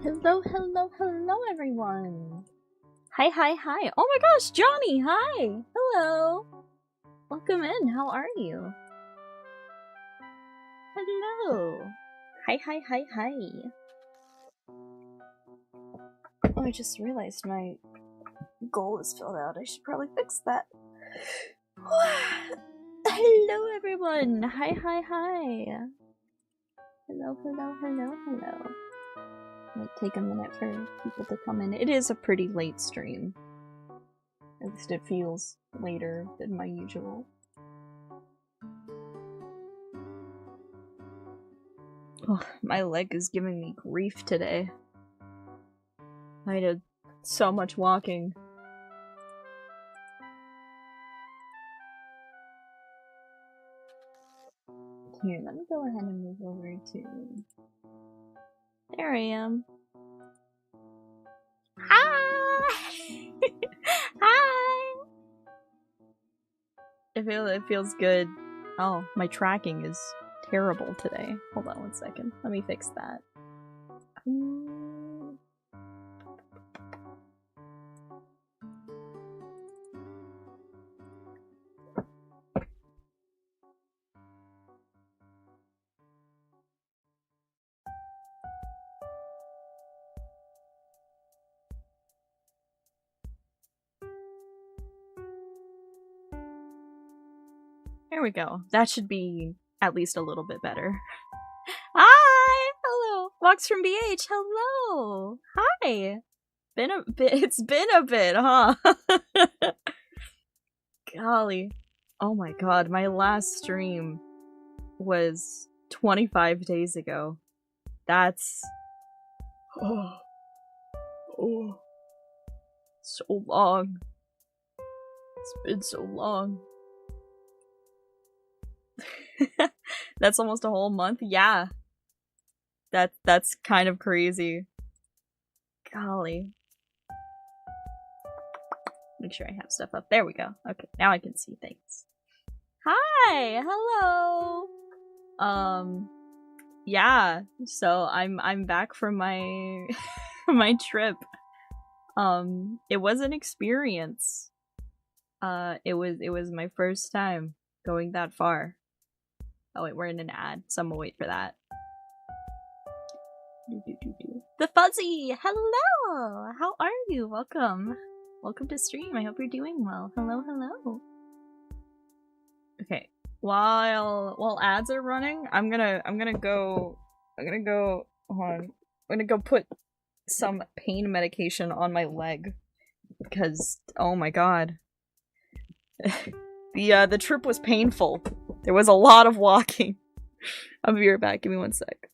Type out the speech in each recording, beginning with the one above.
Hello, hello, hello, everyone! Hi, hi, hi! Oh my gosh, Johnny, hi! Hello! Welcome in, how are you? Hello! Hi, hi, hi, hi! Oh, I just realized my goal is filled out. I should probably fix that. Hello, everyone! Hi, hi, hi! Hello, hello, hello, hello. Might take a minute for people to come in. It is a pretty late stream. At least it feels later than my usual. Oh, my leg is giving me grief today. I did so much walking. Here, let me go ahead and move over to... There I am. Hi! Hi! It feels good. Oh, my tracking is terrible today. Hold on one second. Let me fix that. There we go. That should be at least a little bit better. Hi! Hello! Walks from BH, hello! Hi! Been a bit, it's been a bit, huh? Golly. Oh my god, my last stream was 25 days ago. That's... Oh. So long. It's been so long. That's almost a whole month? Yeah. That's kind of crazy. Golly. Make sure I have stuff up. There we go. Okay, now I can see things. Hi! Hello! Yeah, so I'm back from my my trip. It was an experience. It was my first time going that far. Oh wait, we're in an ad, so I'm gonna wait for that. The Fuzzy! Hello! How are you? Welcome. Welcome to stream. I hope you're doing well. Hello, hello. Okay. While ads are running, I'm gonna go hold on. I'm gonna go put some pain medication on my leg. Because oh my god. The trip was painful. There was a lot of walking. I'll be right back. Give me one sec.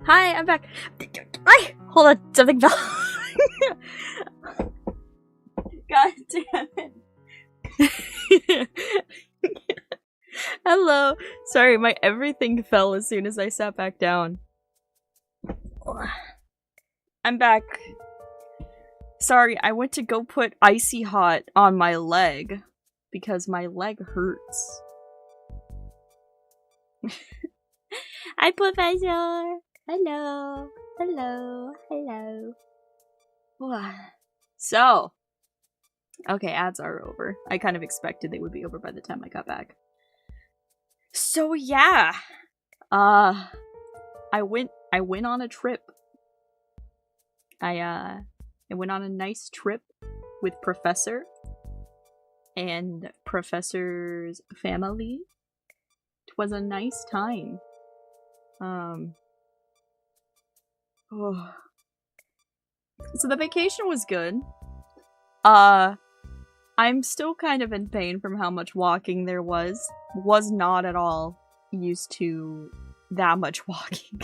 Hi, I'm back. Hold on, something fell. God damn it. Hello. Sorry, my everything fell as soon as I sat back down. I'm back. Sorry, I went to go put icy hot on my leg because my leg hurts. Hi, Professor. Hello. Hello. Hello. So, okay, ads are over. I kind of expected they would be over by the time I got back. So yeah, I went on a trip. I went on a nice trip with Professor and Professor's family. It was a nice time. So the vacation was good. I'm still kind of in pain from how much walking there was. Was not at all used to that much walking.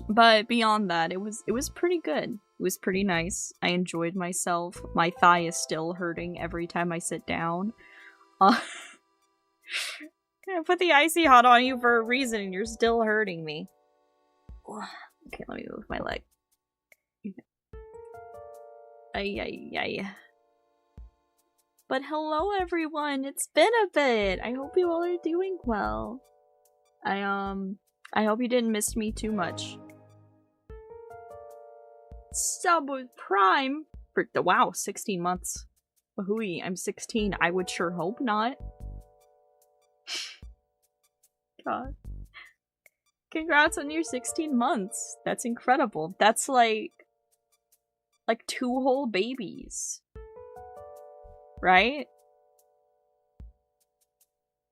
But beyond that, it was pretty good. It was pretty nice. I enjoyed myself. My thigh is still hurting every time I sit down. I put the icy hot on you for a reason and you're still hurting me. Okay, let me move my leg. Ay. But hello everyone, it's been a bit. I hope you all are doing well. I hope you didn't miss me too much. Sub with Prime for the wow, 16 months. Wahooey, I'm 16. I would sure hope not. God. Congrats on your 16 months. That's incredible. That's like 2 whole babies. Right?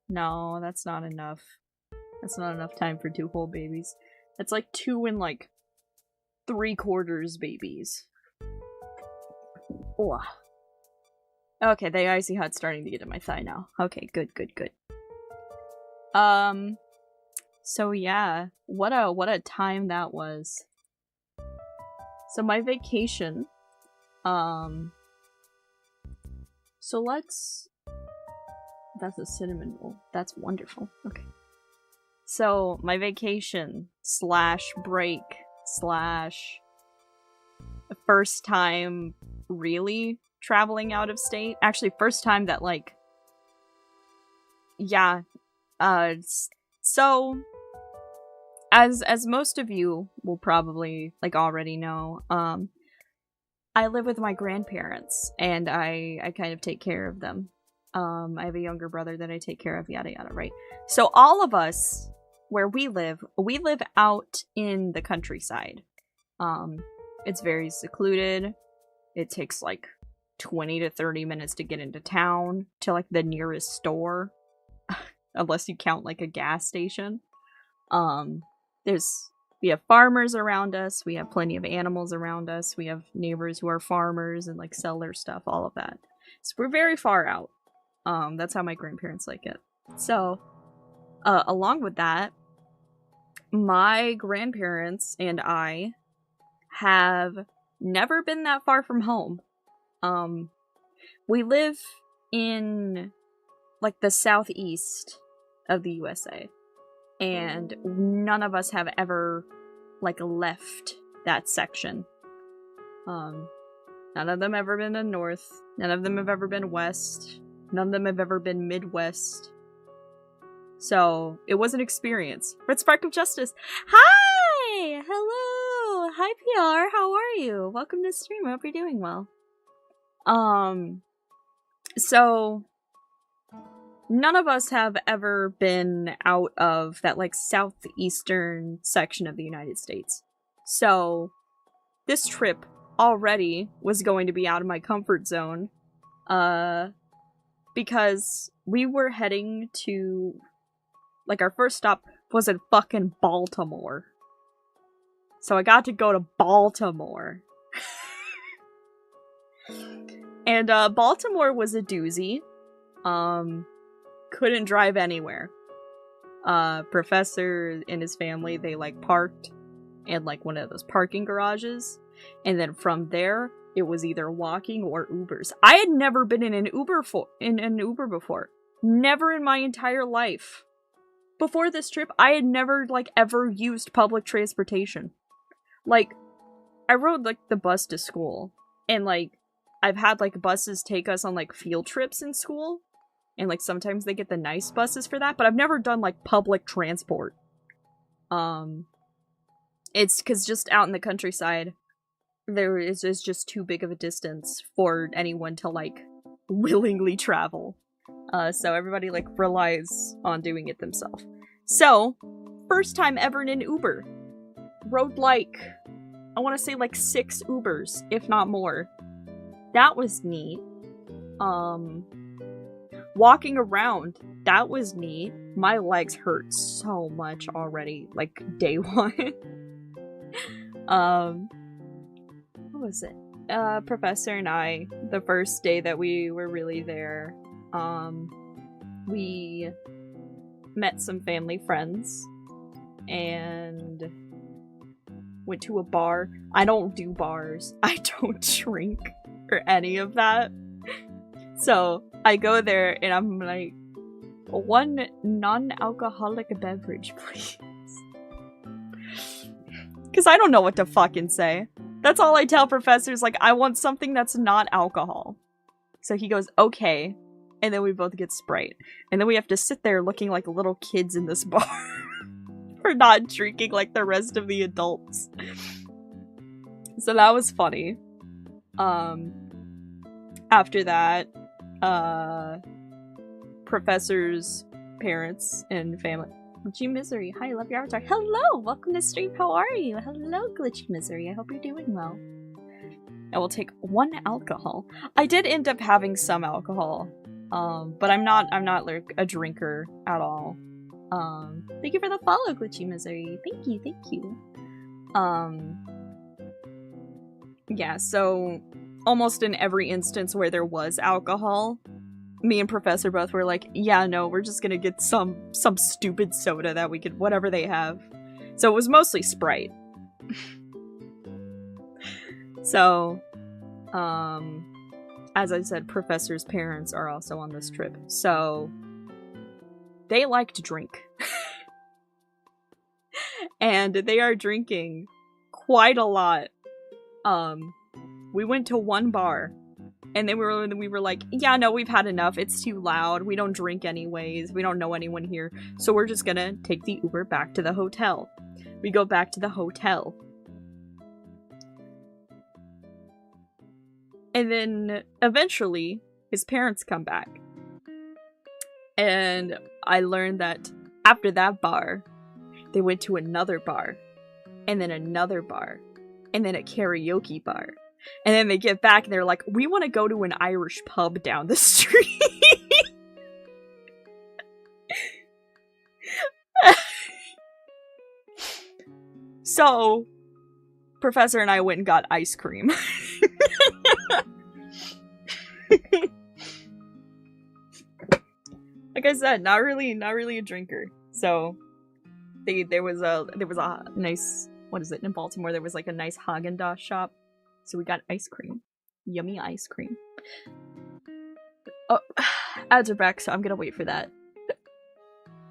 No, that's not enough. That's not enough time for 2 whole babies. That's like 2 and 3/4 babies. Oh. Okay, the icy hot's starting to get in my thigh now. Okay, good. So yeah, what a time that was. So my vacation, so that's a cinnamon roll. That's wonderful. Okay. So my vacation / break / first time really traveling out of state. Actually, first time that so as most of you will probably already know, I live with my grandparents and I kind of take care of them. I have a younger brother that I take care of, yada yada, right? So all of us where we live out in the countryside. It's very secluded. It takes 20 to 30 minutes to get into town to the nearest store. Unless you count a gas station. We have farmers around us, we have plenty of animals around us, we have neighbors who are farmers and sell their stuff, all of that. So we're very far out. That's how my grandparents like it. So, along with that, my grandparents and I have never been that far from home. We live in the southeast of the USA, and none of us have ever left that section. None of them ever been to north, none of them have ever been west, none of them have ever been midwest. So it was an experience. Red Spark of Justice, hi! Hello! Hi PR, how are you? Welcome to the stream, I hope you're doing well. So none of us have ever been out of that southeastern section of the United States. So this trip already was going to be out of my comfort zone, because we were heading to our first stop was in fucking Baltimore. So I got to go to Baltimore. And Baltimore was a doozy. Couldn't drive anywhere. Professor and his family, they like parked in like one of those parking garages, and then from there it was either walking or Ubers. I had never been in an Uber before. Never in my entire life. Before this trip, I had never like ever used public transportation. Like, I rode like the bus to school, and like I've had like buses take us on like field trips in school, and like sometimes they get the nice buses for that, but I've never done like public transport. It's because just out in the countryside, there is just too big of a distance for anyone to like willingly travel. So everybody like relies on doing it themselves. So, first time ever in an Uber. Rode like, I want to say like 6 Ubers, if not more. That was neat. Walking around, that was neat. My legs hurt so much already, like day 1. What was it? Professor and I, the first day that we were really there, we met some family friends and went to a bar. I don't do bars. I don't drink or any of that. So I go there and I'm like, 1 non-alcoholic beverage, please. Because I don't know what to fucking say. That's all I tell professors, like, I want something that's not alcohol. So he goes, okay. And then we both get Sprite. And then we have to sit there looking like little kids in this bar. For not drinking like the rest of the adults. So that was funny. After that, professors, parents, and family. Glitchy Misery, hi, love your avatar. Hello, welcome to stream, how are you? Hello, Glitchy Misery, I hope you're doing well. I will take 1 alcohol. I did end up having some alcohol, but I'm not like a drinker at all. Thank you for the follow, Glitchy Misery. Thank you. Yeah, so almost in every instance where there was alcohol, me and Professor both were like, yeah, no, we're just gonna get some stupid soda that we could, whatever they have. So it was mostly Sprite. So, as I said, Professor's parents are also on this trip, so they like to drink. And they are drinking quite a lot. We went to 1 bar, and then we were like, yeah, no, we've had enough. It's too loud. We don't drink anyways. We don't know anyone here. So we're just gonna take the Uber back to the hotel. We go back to the hotel. And then, eventually, his parents come back. And I learned that after that bar, they went to another bar. And then another bar. And then a karaoke bar. And then they get back and they're like, we want to go to an Irish pub down the street. So, Professor and I went and got ice cream. Like I said, not really a drinker. So, there was a nice, what is it, in Baltimore, there was like a nice Haagen-Dazs shop. So we got ice cream. Yummy ice cream. Oh, ads are back, so I'm gonna wait for that.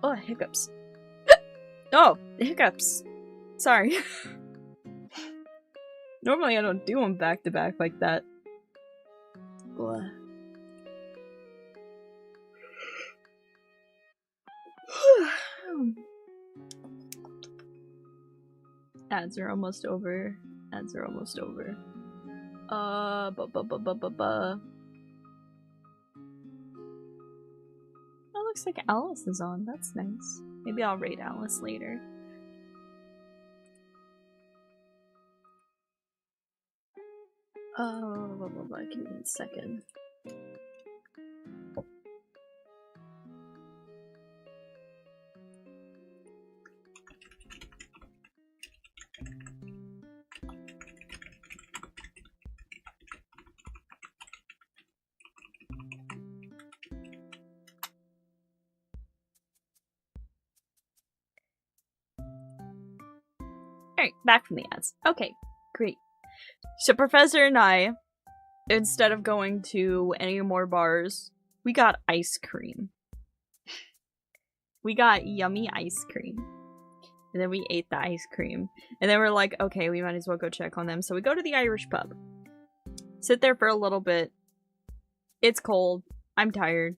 Oh, hiccups. Oh, hiccups. Sorry. Normally I don't do them back to back like that. Ugh. Ads are almost over. Ads are almost over. Oh, looks like Alice is on. That's nice. Maybe I'll raid Alice later. Give me a second. Alright, back from the ads. Okay, great. So Professor and I, instead of going to any more bars, we got ice cream. We got yummy ice cream. And then we ate the ice cream. And then we're like, okay, we might as well go check on them. So we go to the Irish pub. Sit there for a little bit. It's cold. I'm tired.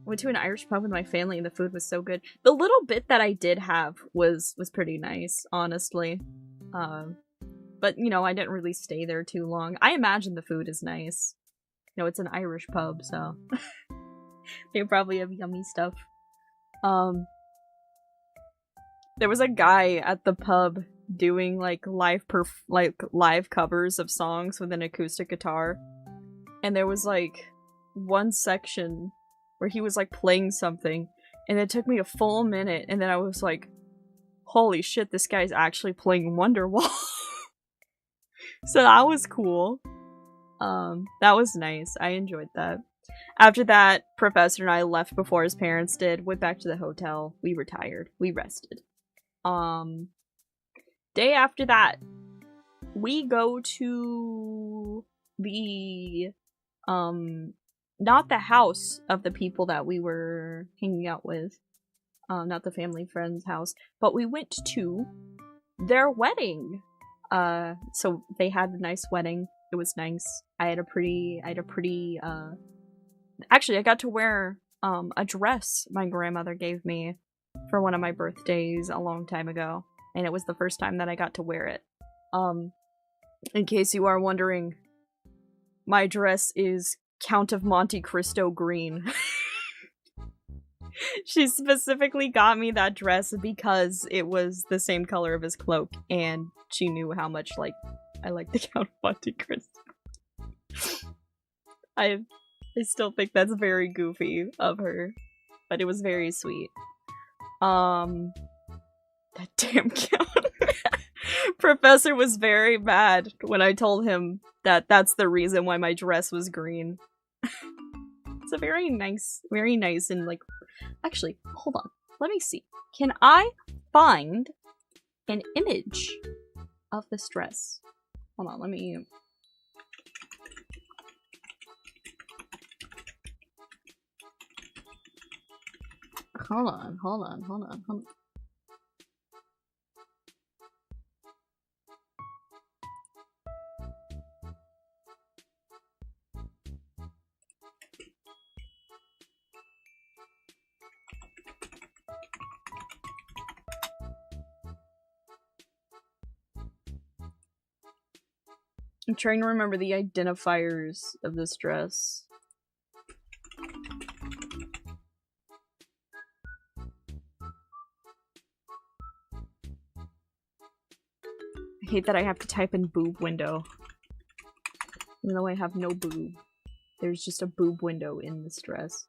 Went to an Irish pub with my family and the food was so good. The little bit that I did have was pretty nice, honestly. But, you know, I didn't really stay there too long. I imagine the food is nice. You know, it's an Irish pub, so... they probably have yummy stuff. There was a guy at the pub doing like live covers of songs with an acoustic guitar, and there was like one section where he was like playing something, and it took me a full minute, and then I was like, "Holy shit, this guy's actually playing Wonderwall." So that was cool. That was nice. I enjoyed that. After that, Professor and I left before his parents did, went back to the hotel. We were tired. We rested. Day after that, we go to the, not the house of the people that we were hanging out with. Not the family friend's house, but we went to their wedding. So they had a nice wedding. It was nice. Actually, I got to wear, a dress my grandmother gave me for one of my birthdays a long time ago, and it was the first time that I got to wear it. In case you are wondering, my dress is Count of Monte Cristo green. She specifically got me that dress because it was the same color of his cloak, and she knew how much, like, I like the Count of Monte Cristo. I still think that's very goofy of her, but it was very sweet. That damn count. Professor was very mad when I told him that that's the reason why my dress was green. It's a very nice and like... Actually, hold on. Let me see. Can I find an image of this dress? Hold on, let me... Hold on. I'm trying to remember the identifiers of this dress. I hate that I have to type in boob window. Even though I have no boob. There's just a boob window in this dress.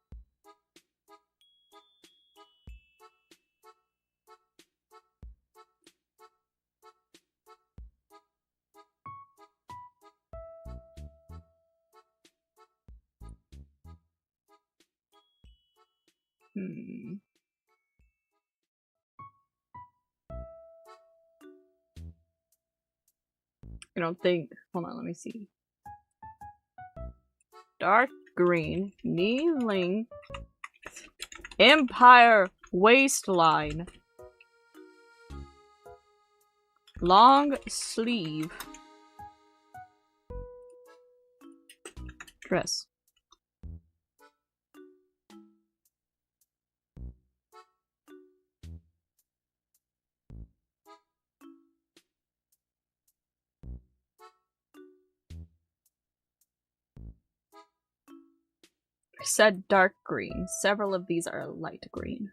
I don't think... Hold on, let me see. Dark green, knee length, Empire waistline, long sleeve, dress. I said dark green. Several of these are light green.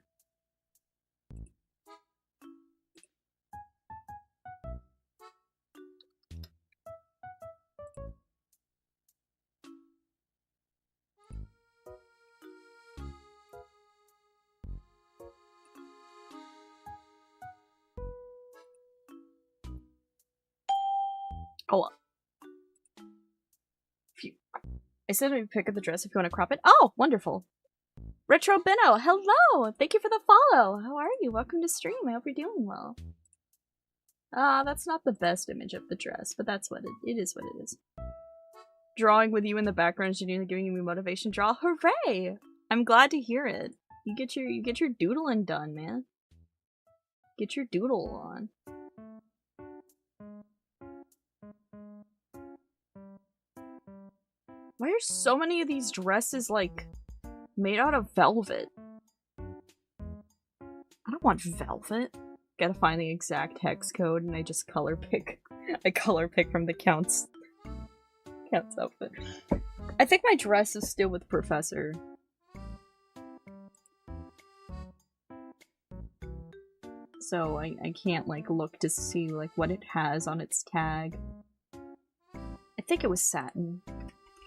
Oh, phew. I said I'd pick up the dress if you want to crop it. Oh, wonderful. Retro Benno, hello! Thank you for the follow. How are you? Welcome to stream. I hope you're doing well. That's not the best image of the dress, but that's what it is what it is. Drawing with you in the background, genuinely giving me motivation. Draw, hooray! I'm glad to hear it. You get your doodling done, man. Get your doodle on. Why are so many of these dresses like made out of velvet? I don't want velvet. Gotta find the exact hex code and I just color pick. I color pick from the Count's outfit. I think my dress is still with Professor. So I can't like look to see like what it has on its tag. I think it was satin.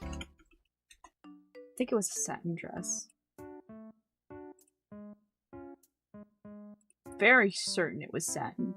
I think it was a satin dress. Very certain it was satin.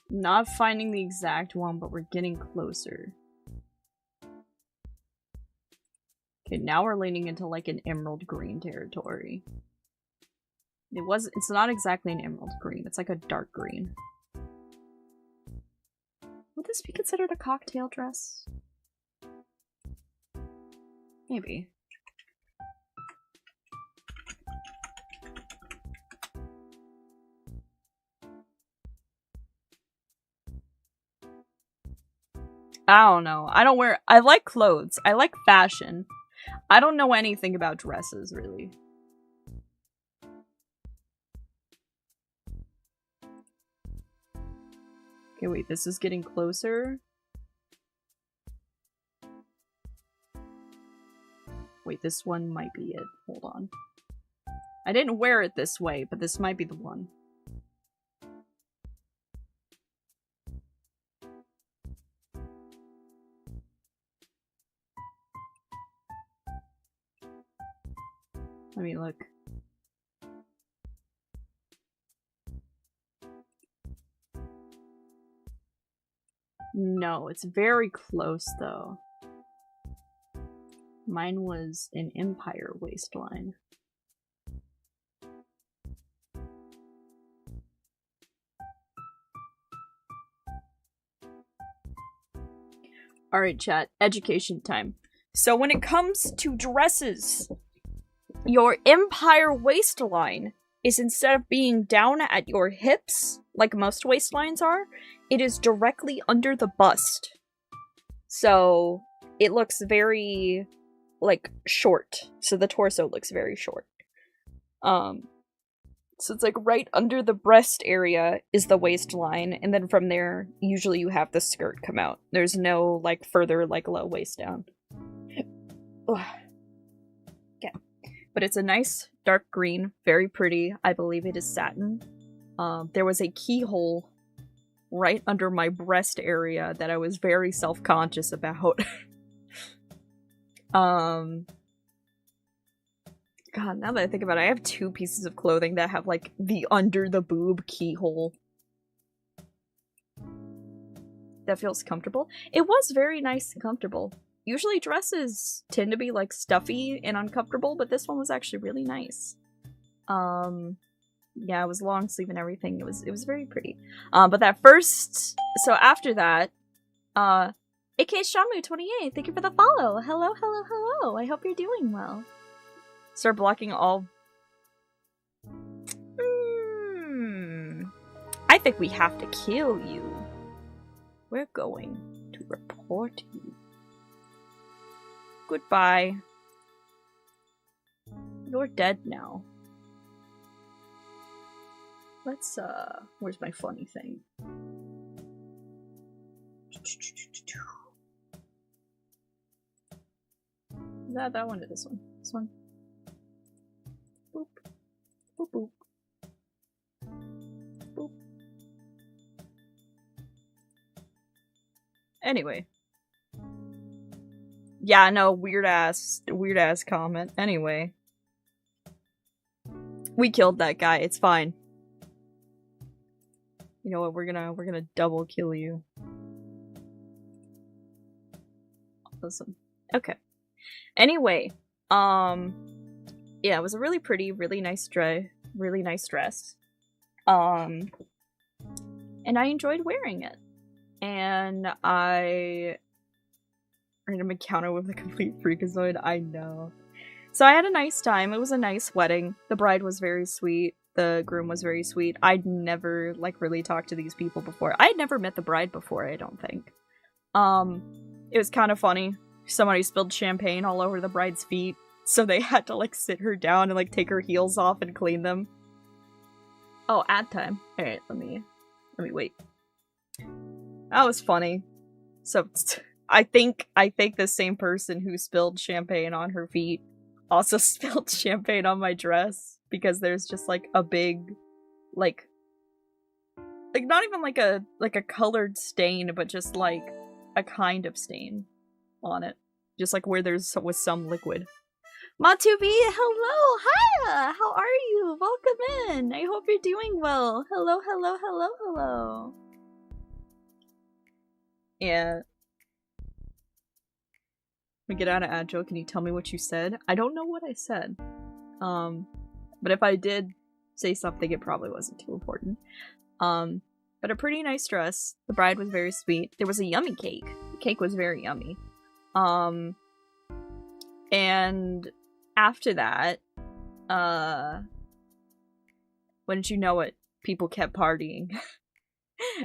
Not finding the exact one, but we're getting closer. Okay, now we're leaning into like an emerald green territory. It's not exactly an emerald green, it's like a dark green. Would this be considered a cocktail dress? Maybe. I don't know. I like clothes. I like fashion. I don't know anything about dresses, really. Okay, wait, this is getting closer. Wait, this one might be it. Hold on. I didn't wear it this way, but this might be the one. Let me look. No, it's very close though. Mine was an Empire waistline. Alright, chat. Education time. So when it comes to dresses, your Empire waistline is, instead of being down at your hips, like most waistlines are, it is directly under the bust. So it looks very, like, short. So the torso looks very short. So it's like right under the breast area is the waistline, and then from there, usually you have the skirt come out. There's no, like, further, like, low waist down. Okay. But it's a nice dark green, very pretty. I believe it is satin. There was a keyhole right under my breast area that I was very self-conscious about. God, now that I think about it, I have 2 pieces of clothing that have, like, the under-the-boob keyhole. That feels comfortable. It was very nice and comfortable. Usually dresses tend to be, like, stuffy and uncomfortable, but this one was actually really nice. Yeah, it was long sleeve and everything. It was very pretty. But that first... So after that, AK Shamu28, thank you for the follow! Hello, hello, hello! I hope you're doing well. Start blocking all... I think we have to kill you. We're going to report you. Goodbye. You're dead now. Let's, where's my funny thing? That one or this one? This one. Boop. Boop boop. Boop. Anyway. Yeah, no, weird ass comment. Anyway. We killed that guy, it's fine. You know what, we're gonna double kill you. Awesome. Okay. Anyway, yeah, it was a really pretty, really nice dress. And I enjoyed wearing it. And I random encounter with a complete freakazoid, I know. So I had a nice time. It was a nice wedding. The bride was very sweet. The groom was very sweet. I'd never, like, really talked to these people before. I'd never met the bride before, I don't think. It was kind of funny. Somebody spilled champagne all over the bride's feet, so they had to, like, sit her down and, like, take her heels off and clean them. Oh, ad time. Alright, let me wait. That was funny. So, I think the same person who spilled champagne on her feet also spilled champagne on my dress, because there's just, like, a big, like not even like a colored stain, but just, like, a kind of stain on it. Just, like, where was some liquid. Matubi, hello! Hiya! How are you? Welcome in! I hope you're doing well. Hello, hello, hello, hello. Yeah. We get out of Agile, can you tell me what you said? I don't know what I said. But if I did say something, it probably wasn't too important. But a pretty nice dress. The bride was very sweet. There was a yummy cake. The cake was very yummy. And after that, wouldn't you know it, people kept partying.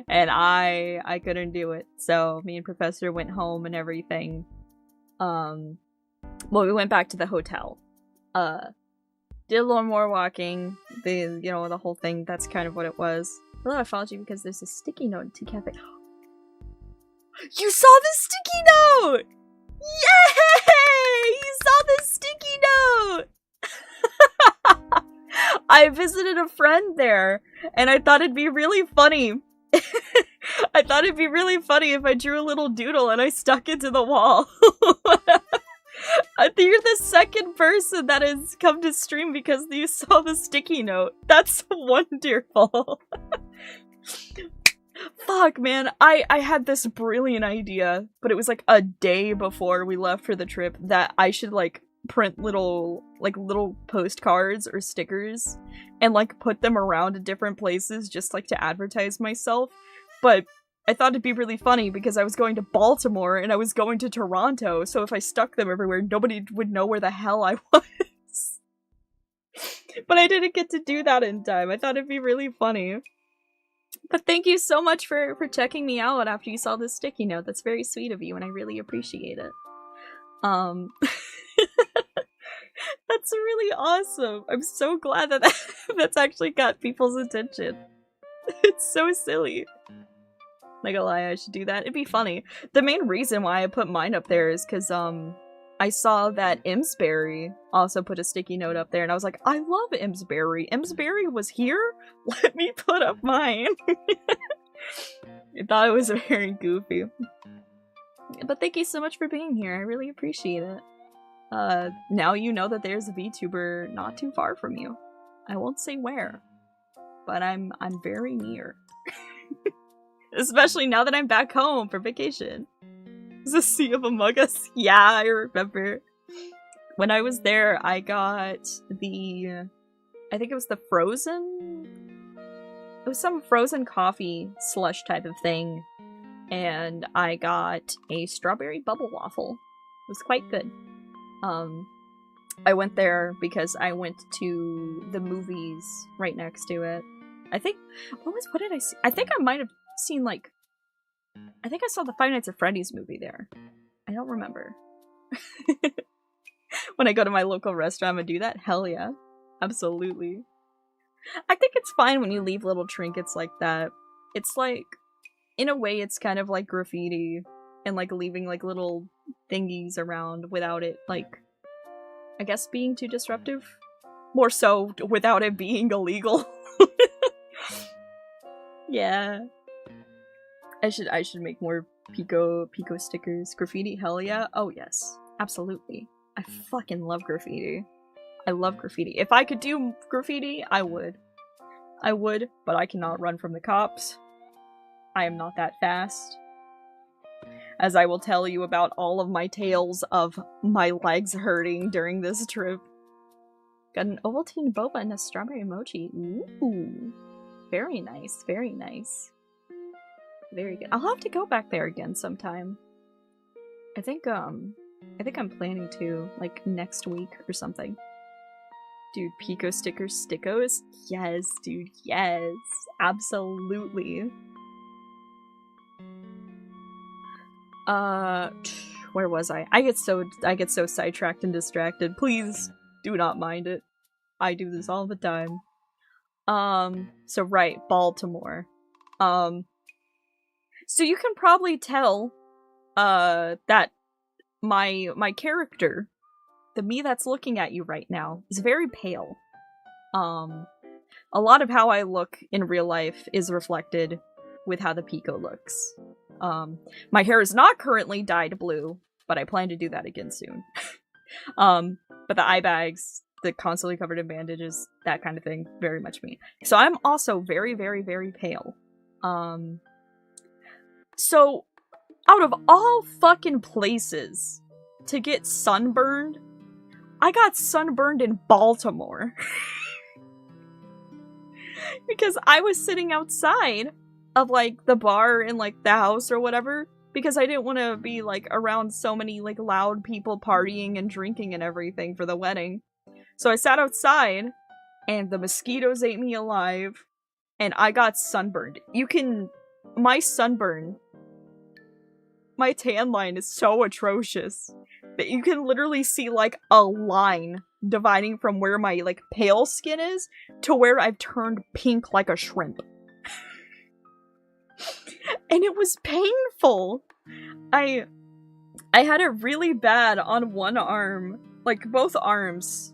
And I couldn't do it. So me and Professor went home and everything. Well, we went back to the hotel. Did a little more walking. The whole thing, that's kind of what it was. Hello, I followed you because there's a sticky note in Cafe. You saw the sticky note! Yay! You saw the sticky note! I visited a friend there, and I thought it'd be really funny. I thought it'd be really funny if I drew a little doodle and I stuck it to the wall. I think you're the second person that has come to stream because you saw the sticky note. That's wonderful. Fuck, man. I had this brilliant idea, but it was like a day before we left for the trip that I should, like, print little postcards or stickers and, like, put them around in different places just, like, to advertise myself. But I thought it'd be really funny because I was going to Baltimore and I was going to Toronto, so if I stuck them everywhere, nobody would know where the hell I was. But I didn't get to do that in time. I thought it'd be really funny. But thank you so much for checking me out after you saw this sticky note. That's very sweet of you, and I really appreciate it. That's really awesome. I'm so glad that that's actually got people's attention. It's so silly. Not gonna lie, I should do that. It'd be funny. The main reason why I put mine up there is because, I saw that Imsbury also put a sticky note up there, and I was like, I love Imsbury. Imsbury was here? Let me put up mine. I thought it was very goofy. But thank you so much for being here. I really appreciate it. Now you know that there's a VTuber not too far from you. I won't say where, but I'm very near. Especially now that I'm back home for vacation. There's a Sea of Among Us. Yeah, I remember. When I was there, I got I think it was the frozen... It was some frozen coffee slush type of thing. And I got a strawberry bubble waffle. It was quite good. I went there because I went to the movies right next to it. I think... What did I see? I think I might have seen, like... I think I saw the Five Nights at Freddy's movie there. I don't remember. When I go to my local restaurant and do that? Hell yeah. Absolutely. I think it's fine when you leave little trinkets like that. It's like, in a way, it's kind of like graffiti, and like leaving like little thingies around without it, like, I guess being too disruptive? More so without it being illegal. Yeah. I should make more PIKO stickers. Graffiti, hell yeah. Oh yes. Absolutely. I fucking love graffiti. I love graffiti. If I could do graffiti, I would. I would, but I cannot run from the cops. I am not that fast. As I will tell you about all of my tales of my legs hurting during this trip. Got an Ovaltine boba and a strawberry mochi. Ooh. Very nice, very nice. Very good. I'll have to go back there again sometime. I think I'm planning to, like, next week or something. Dude, PIKO stickers, stickos? Yes, dude, yes. Absolutely. Where was I? I get so sidetracked and distracted. Please do not mind it. I do this all the time. So right, Baltimore. So you can probably tell, that my character, the me that's looking at you right now, is very pale. A lot of how I look in real life is reflected with how the PIKO looks. My hair is not currently dyed blue, but I plan to do that again soon. But the eye bags, the constantly covered in bandages, that kind of thing, very much me. So I'm also very, very, very pale. So, out of all fucking places to get sunburned, I got sunburned in Baltimore. Because I was sitting outside of, like, the bar in, like, the house or whatever, because I didn't want to be, like, around so many, like, loud people partying and drinking and everything for the wedding. So I sat outside, and the mosquitoes ate me alive, and I got sunburned. My sunburn, my tan line is so atrocious that you can literally see, like, a line dividing from where my, like, pale skin is to where I've turned pink like a shrimp. And it was painful. I had it really bad on one arm, like, both arms.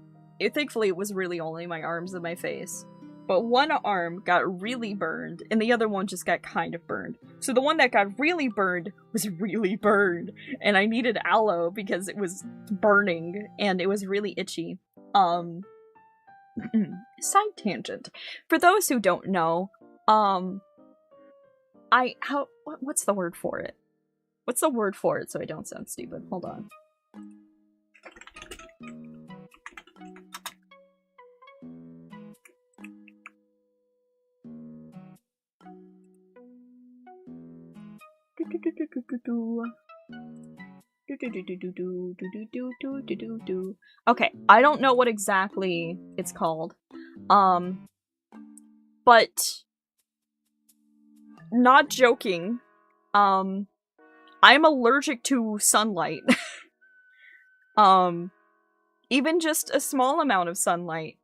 Thankfully, it was really only my arms and my face. But one arm got really burned, and the other one just got kind of burned. So the one that got really burned was really burned, and I needed aloe because it was burning, and it was really itchy. Side tangent. For those who don't know, what's the word for it? What's the word for it so I don't sound stupid? Hold on. Okay, I don't know what exactly it's called. But not joking. I'm allergic to sunlight. Even just a small amount of sunlight.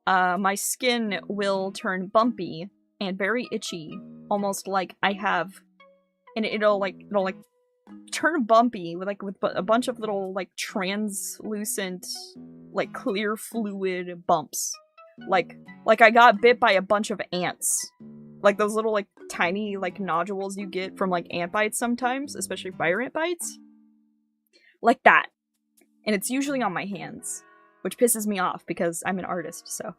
My skin will turn bumpy and very itchy, almost like I have, and it'll turn bumpy with a bunch of little, like, translucent, like, clear fluid bumps. Like I got bit by a bunch of ants. Like those little, like, tiny, like, nodules you get from, like, ant bites sometimes, especially fire ant bites. Like that. And it's usually on my hands, which pisses me off because I'm an artist, so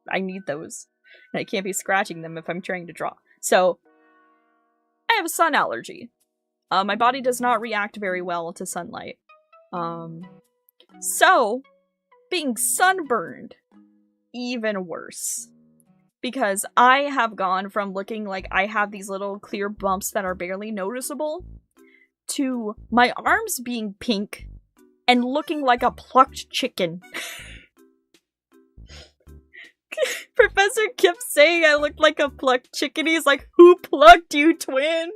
I need those. And I can't be scratching them if I'm trying to draw. So, I have a sun allergy. My body does not react very well to sunlight. So, being sunburned, even worse. Because I have gone from looking like I have these little clear bumps that are barely noticeable to my arms being pink and looking like a plucked chicken. Professor kept saying I looked like a plucked chicken. He's like, "Who plucked you, twin?"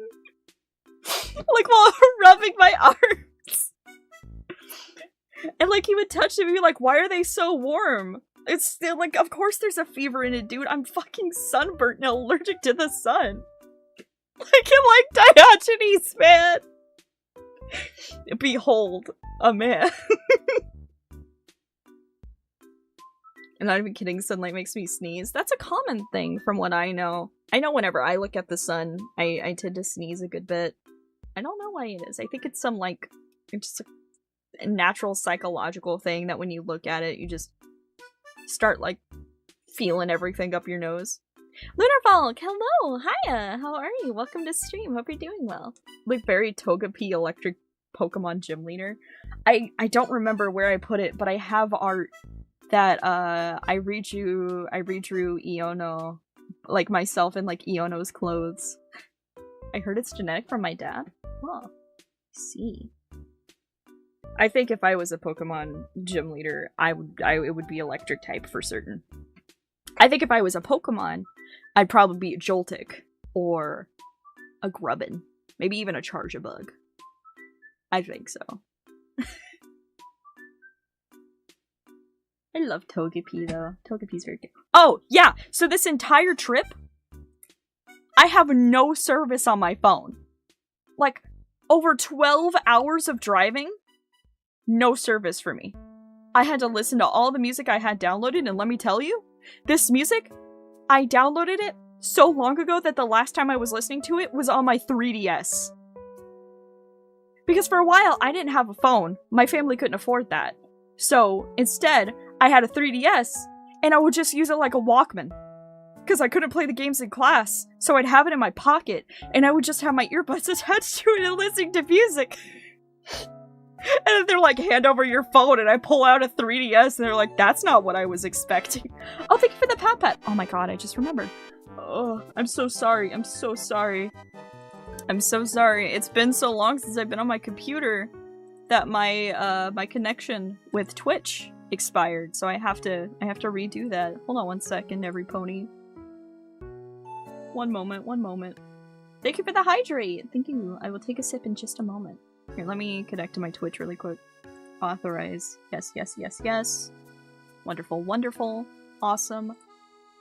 Like, while rubbing my arms. And, like, he would touch them and be like, "Why are they so warm?" It's still like, of course there's a fever in it, dude. I'm fucking sunburnt and allergic to the sun. Like in like Diogenes, man. Behold, a man. I'm not even kidding, sunlight makes me sneeze. That's a common thing from what I know. I know whenever I look at the sun, I tend to sneeze a good bit. I don't know why it is. I think it's some like, just a natural psychological thing that when you look at it, you just start like feeling everything up your nose. Lunarvolk, hello! Hiya! How are you? Welcome to stream. Hope you're doing well. Like very Togepi electric Pokemon gym leader. I don't remember where I put it, but I have art that I redrew Iono, like myself in like Iono's clothes. I heard it's genetic from my dad. Huh. See. I think if I was a Pokemon gym leader, it would be electric type for certain. I think if I was a Pokemon, I'd probably be a Joltik or a Grubbin, maybe even a Charjabug. I think so. I love Togepi though. Togepi's very good. Oh, yeah! So this entire trip, I have no service on my phone. Like, over 12 hours of driving, no service for me. I had to listen to all the music I had downloaded, and let me tell you, this music, I downloaded it so long ago that the last time I was listening to it was on my 3DS. Because for a while, I didn't have a phone. My family couldn't afford that. So, instead, I had a 3DS, and I would just use it like a Walkman. Because I couldn't play the games in class, so I'd have it in my pocket, and I would just have my earbuds attached to it and listening to music. And then they're like, hand over your phone, and I pull out a 3DS, and they're like, that's not what I was expecting. Oh, thank you for the pat. Oh my god, I just remembered. Oh, I'm so sorry. I'm so sorry. I'm so sorry. It's been so long since I've been on my computer that my my connection with Twitch expired, so I have to redo that. Hold on one second, every pony. One moment. Thank you for the hydrate. Thank you. I will take a sip in just a moment. Here, let me connect to my Twitch really quick. Authorize. Yes. Wonderful. Awesome.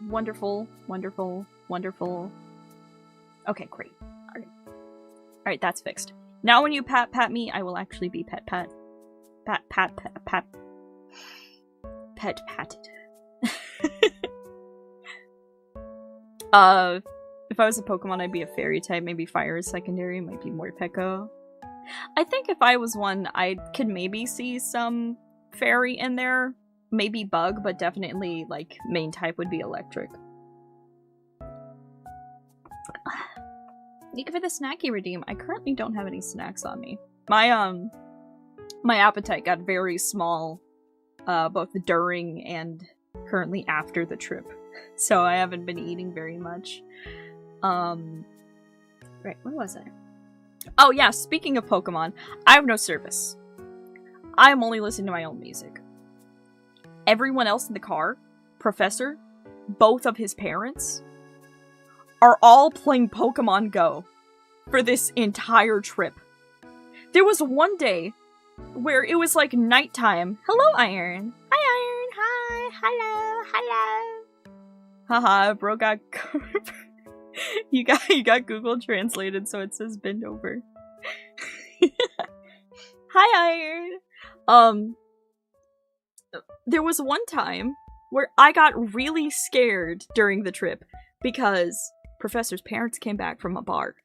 Wonderful. Okay, great. Alright, that's fixed. Now when you pat me, I will actually be pet patted. If I was a Pokemon, I'd be a fairy type. Maybe fire is secondary. Might be more PIKO. I think if I was one, I could maybe see some fairy in there. Maybe bug, but definitely, like, main type would be electric. Thank you for the snacky redeem. I currently don't have any snacks on me. My appetite got very small, both during and currently after the trip. So I haven't been eating very much. Right, where was I? Oh yeah, speaking of Pokemon, I have no service. I'm only listening to my own music. Everyone else in the car, Professor, both of his parents, are all playing Pokemon Go for this entire trip. There was one day where it was like nighttime. Hello, Iron. Hi, Iron. Hi. Hello. Haha, bro got you got Google translated, so it says bend over. Hi, Iron. There was one time where I got really scared during the trip because Professor's parents came back from a bar.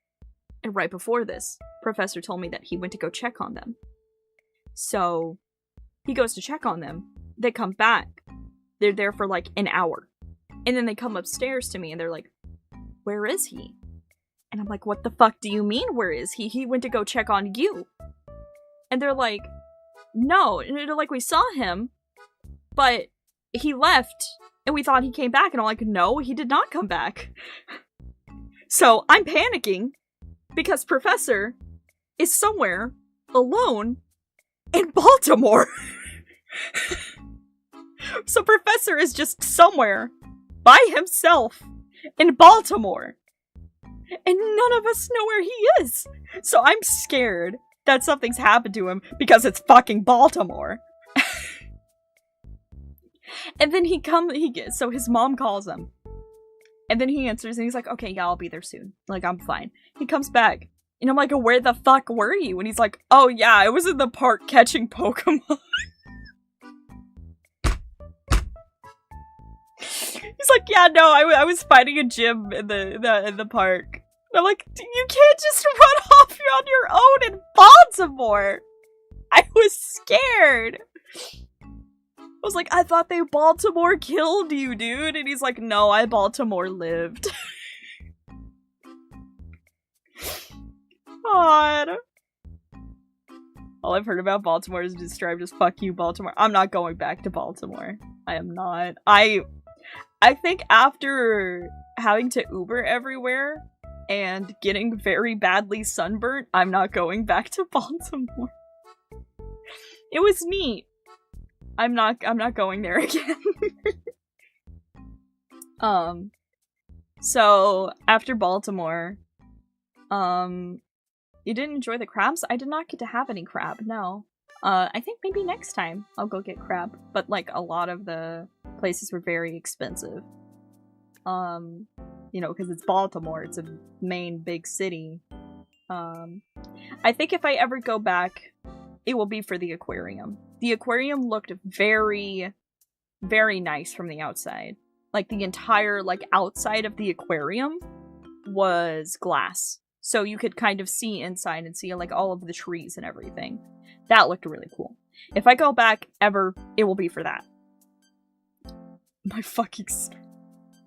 And right before this, Professor told me that he went to go check on them. So, he goes to check on them. They come back. They're there for like an hour. And then they come upstairs to me and they're like, where is he? And I'm like, what the fuck do you mean, where is he? He went to go check on you. And they're like, no. And they're like, we saw him, but he left and we thought he came back. And I'm like, no, he did not come back. So I'm panicking because Professor is somewhere alone in Baltimore. So Professor is just somewhere by himself in Baltimore. And none of us know where he is. So I'm scared that something's happened to him because it's fucking Baltimore. And then so his mom calls him. And then he answers and he's like, okay, yeah, I'll be there soon. Like, I'm fine. He comes back. And I'm like, where the fuck were you? And he's like, oh yeah, I was in the park catching Pokemon. He's like, yeah, no, I was fighting a gym in the park. And I'm like, you can't just run off on your own in Baltimore. I was scared. I was like, I thought Baltimore killed you, dude. And he's like, no, Baltimore lived. God. All I've heard about Baltimore is described as fuck you, Baltimore. I'm not going back to Baltimore. I am not. I think after having to Uber everywhere and getting very badly sunburnt, I'm not going back to Baltimore. It was neat. I'm not going there again. So after Baltimore, you didn't enjoy the crabs? I did not get to have any crab, no. I think maybe next time I'll go get crab, but like a lot of the places were very expensive. You know, because it's Baltimore, it's a main big city. I think if I ever go back, it will be for the aquarium. The aquarium looked very, very nice from the outside. Like, the entire, like, outside of the aquarium was glass. So you could kind of see inside and see, like, all of the trees and everything. That looked really cool. If I go back ever, it will be for that. My fucking...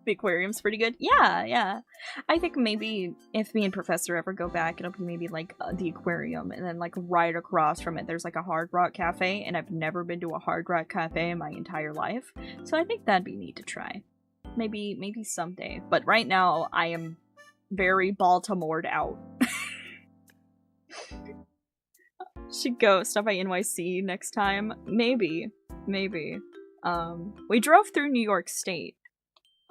The aquarium's pretty good. Yeah. I think maybe if me and Professor ever go back, it'll be maybe like the aquarium, and then like right across from it there's like a Hard Rock Cafe, and I've never been to a Hard Rock Cafe in my entire life, so I think that'd be neat to try. Maybe someday. But right now I am very Baltimore'd out. Should go stop by NYC next time. Maybe. We drove through New York State.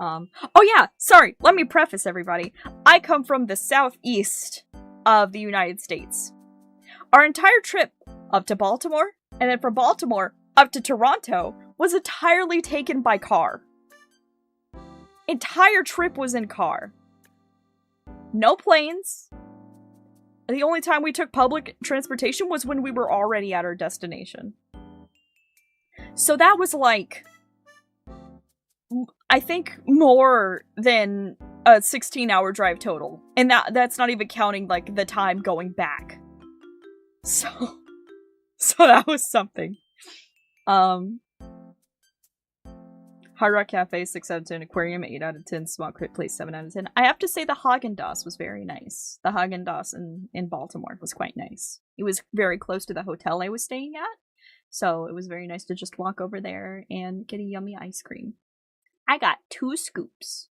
Oh yeah, sorry, let me preface everybody. I come from the southeast of the United States. Our entire trip up to Baltimore, and then from Baltimore up to Toronto, was entirely taken by car. Entire trip was in car. No planes. The only time we took public transportation was when we were already at our destination. So that was like... I think more than a 16-hour drive total. And that's not even counting, like, the time going back. So that was something. Hard Rock Cafe, 6 out of 10. Aquarium, 8 out of 10. Small Crit Place, 7 out of 10. I have to say the Haagen-Dazs was very nice. The Haagen-Dazs in Baltimore was quite nice. It was very close to the hotel I was staying at. So it was very nice to just walk over there and get a yummy ice cream. I got 2 scoops.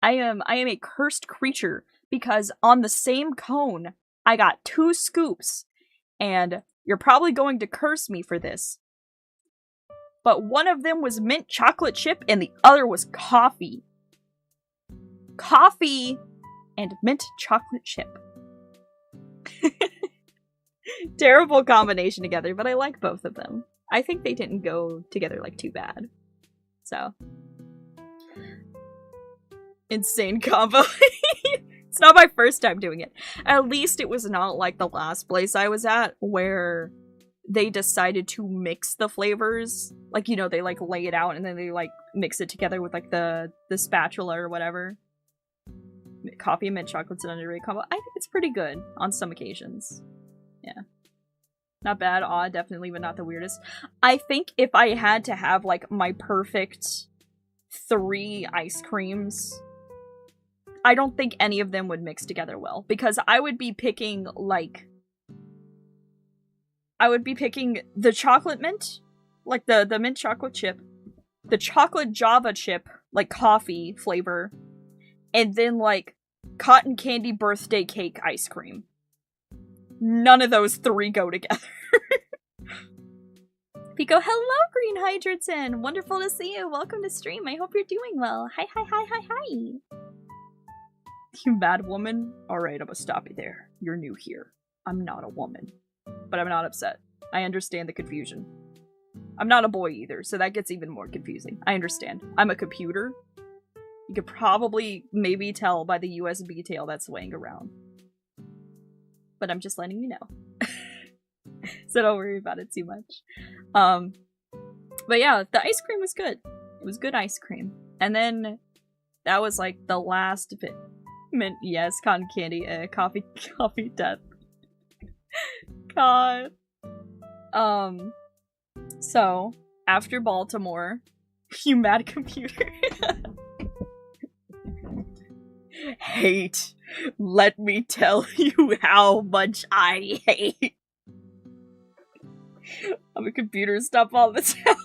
I am a cursed creature because on the same cone, I got 2 scoops. And you're probably going to curse me for this. But one of them was mint chocolate chip and the other was coffee. Coffee and mint chocolate chip. Terrible combination together, but I like both of them. I think they didn't go together like too bad. So... Insane combo. It's not my first time doing it. At least it was not like the last place I was at, where they decided to mix the flavors. Like, you know, they like lay it out and then they like mix it together with like the spatula or whatever. Coffee and mint chocolate's an underrated combo. I think it's pretty good on some occasions. Yeah. Not bad, odd, definitely, but not the weirdest. I think if I had to have like my perfect 3 ice creams, I don't think any of them would mix together well, because I would be picking, like... I would be picking the chocolate mint, like the mint chocolate chip, the chocolate Java chip, like coffee flavor, and then, like, cotton candy birthday cake ice cream. None of those 3 go together. PIKO, hello, Green Hydrogen! Wonderful to see you! Welcome to stream, I hope you're doing well. Hi. You mad woman? Alright, I'm gonna stop you there. You're new here. I'm not a woman. But I'm not upset. I understand the confusion. I'm not a boy either, so that gets even more confusing. I understand. I'm a computer. You could probably maybe tell by the USB tail that's swaying around. But I'm just letting you know. So don't worry about it too much. But yeah, the ice cream was good. It was good ice cream. And then that was like the last bit. Mint, yes, cotton candy, coffee death. God. So, after Baltimore, you mad computer. Hate. Let me tell you how much I hate. I'm a computer stuff all the time.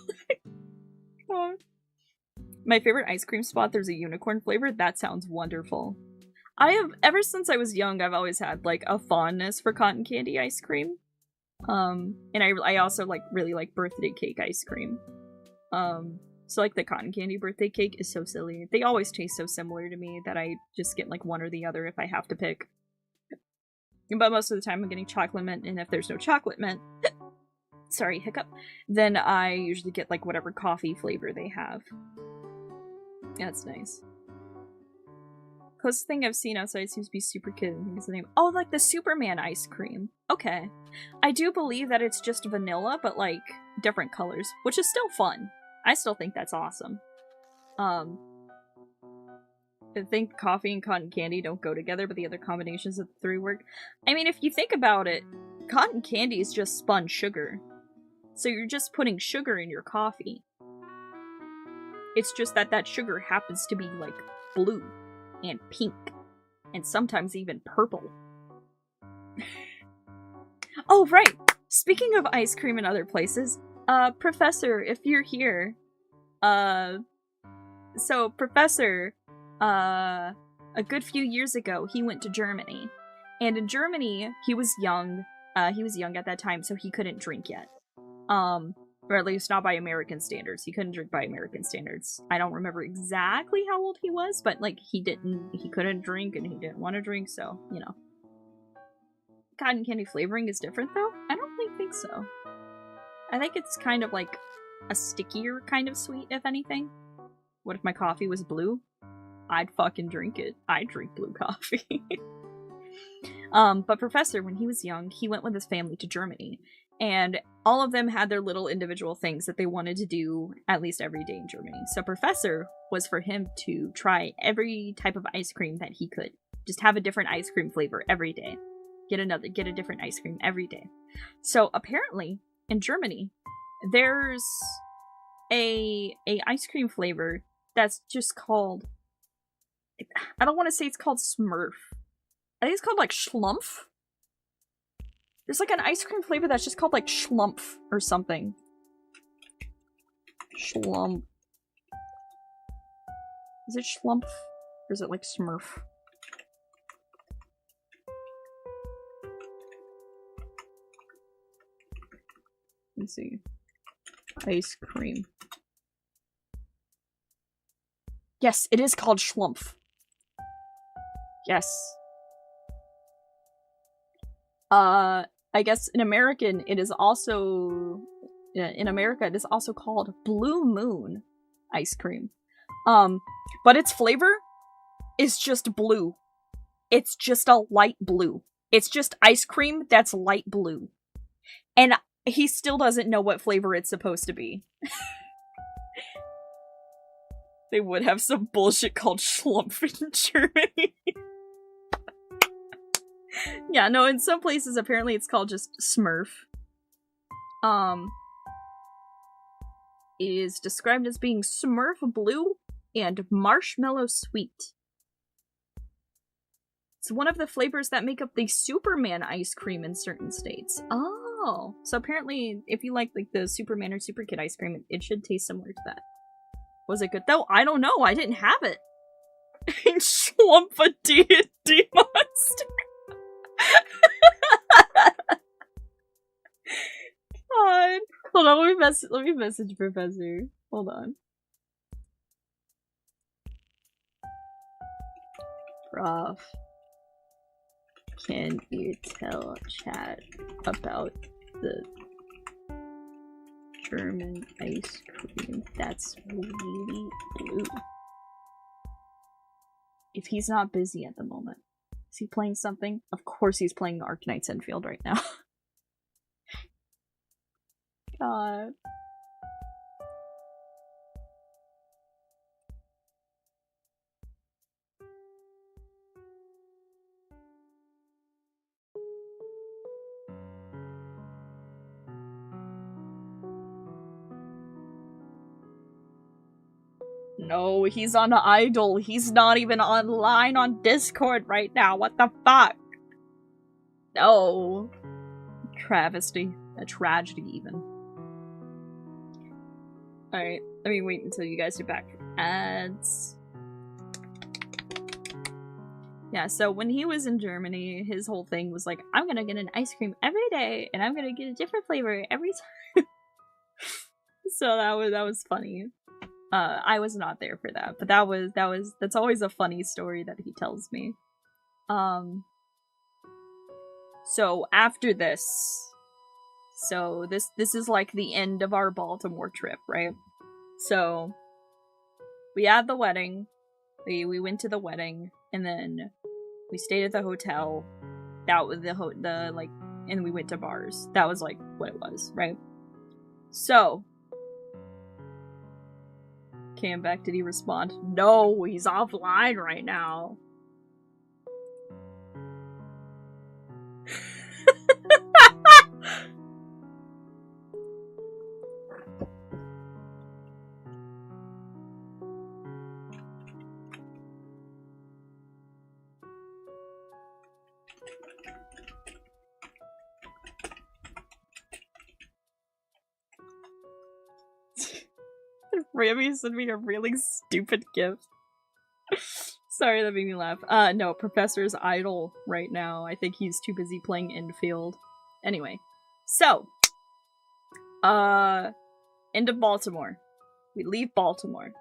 My favorite ice cream spot, there's a unicorn flavor. That sounds wonderful. Ever since I was young, I've always had, like, a fondness for cotton candy ice cream. And I also, like, really like birthday cake ice cream. So, like, the cotton candy birthday cake is so silly. They always taste so similar to me that I just get, like, one or the other if I have to pick. But most of the time I'm getting chocolate mint, and if there's no chocolate mint, sorry, hiccup, then I usually get, like, whatever coffee flavor they have. Yeah, that's nice. Closest thing I've seen outside seems to be Super Kid. I think it's the name. Oh, like the Superman ice cream. Okay. I do believe that it's just vanilla, but, like, different colors, which is still fun. I still think that's awesome. I think coffee and cotton candy don't go together, but the other combinations of the three work. I mean, if you think about it, cotton candy is just spun sugar. So you're just putting sugar in your coffee. It's just that that sugar happens to be, like, blue and pink and sometimes even purple. Oh, right! Speaking of ice cream in other places, Professor, if you're here, so Professor, a good few years ago, he went to Germany. And in Germany, he was young at that time, so he couldn't drink yet. Or at least not by American standards. He couldn't drink by American standards. I don't remember exactly how old he was, but, like, he couldn't drink and he didn't want to drink, so, you know. Cotton candy flavoring is different, though? I don't think so. I think it's kind of like a stickier kind of sweet, if anything. What if my coffee was blue? I'd fucking drink it. I'd drink blue coffee. But Professor, when he was young, he went with his family to Germany. And all of them had their little individual things that they wanted to do at least every day in Germany. So Professor was for him to try every type of ice cream that he could. Just have a different ice cream flavor every day. Get a different ice cream every day. So apparently, in Germany, there's a ice cream flavor that's just called... I don't want to say it's called Smurf. I think it's called, like, Schlumpf. There's, like, an ice cream flavor that's just called, like, Schlumpf or something. Schlumpf. Is it Schlumpf? Or is it, like, Smurf? Let's see. Ice cream. Yes, it is called Schlumpf. Yes. I guess in America it is also called Blue Moon ice cream. But its flavor is just blue. It's just a light blue. It's just ice cream that's light blue. And he still doesn't know what flavor it's supposed to be. They would have some bullshit called Schlumpf in Germany. Yeah, no, in some places apparently it's called just Smurf. It is described as being Smurf blue and marshmallow sweet. It's one of the flavors that make up the Superman ice cream in certain states. Oh, so apparently if you like the Superman or Super Kid ice cream, it should taste similar to that. Was it good though? I don't know, I didn't have it. Schlumpf a D&D monster. God. Hold on, let me message Professor. Hold on. Prof, can you tell chat about the German ice cream that's really blue. If he's not busy at the moment. Is he playing something? Of course he's playing Arknight's Enfield right now. God. No, he's on Idle. He's not even online on Discord right now. What the fuck? No. Travesty. A tragedy, even. Alright, let me wait until you guys are back from ads. Yeah, so when he was in Germany, his whole thing was like, I'm gonna get an ice cream every day, and I'm gonna get a different flavor every time. So that was funny. I was not there for that, but that's always a funny story that he tells me. So after this, so this is like the end of our Baltimore trip, right? So we had the wedding, we went to the wedding, and then we stayed at the hotel. That was the like, and we went to bars. That was like what it was, right? So came back, did he respond? No, he's offline right now. Rami sent me a really stupid gift. Sorry, that made me laugh. No, Professor's idle right now. I think he's too busy playing infield. Anyway, so, end of Baltimore. We leave Baltimore.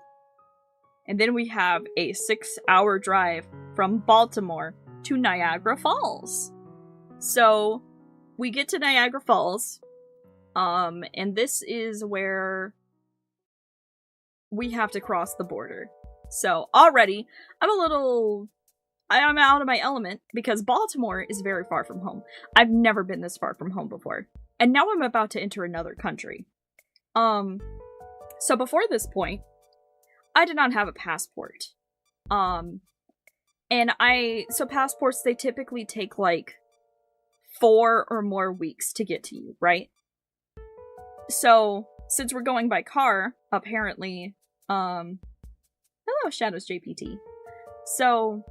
And then we have a 6-hour drive from Baltimore to Niagara Falls. So, we get to Niagara Falls, and this is where we have to cross the border. So already, I'm out of my element because Baltimore is very far from home. I've never been this far from home before. And now I'm about to enter another country. So before this point, I did not have a passport. So passports, they typically take like 4 or more weeks to get to you, right? So, since we're going by car, apparently, hello, Shadows JPT. So,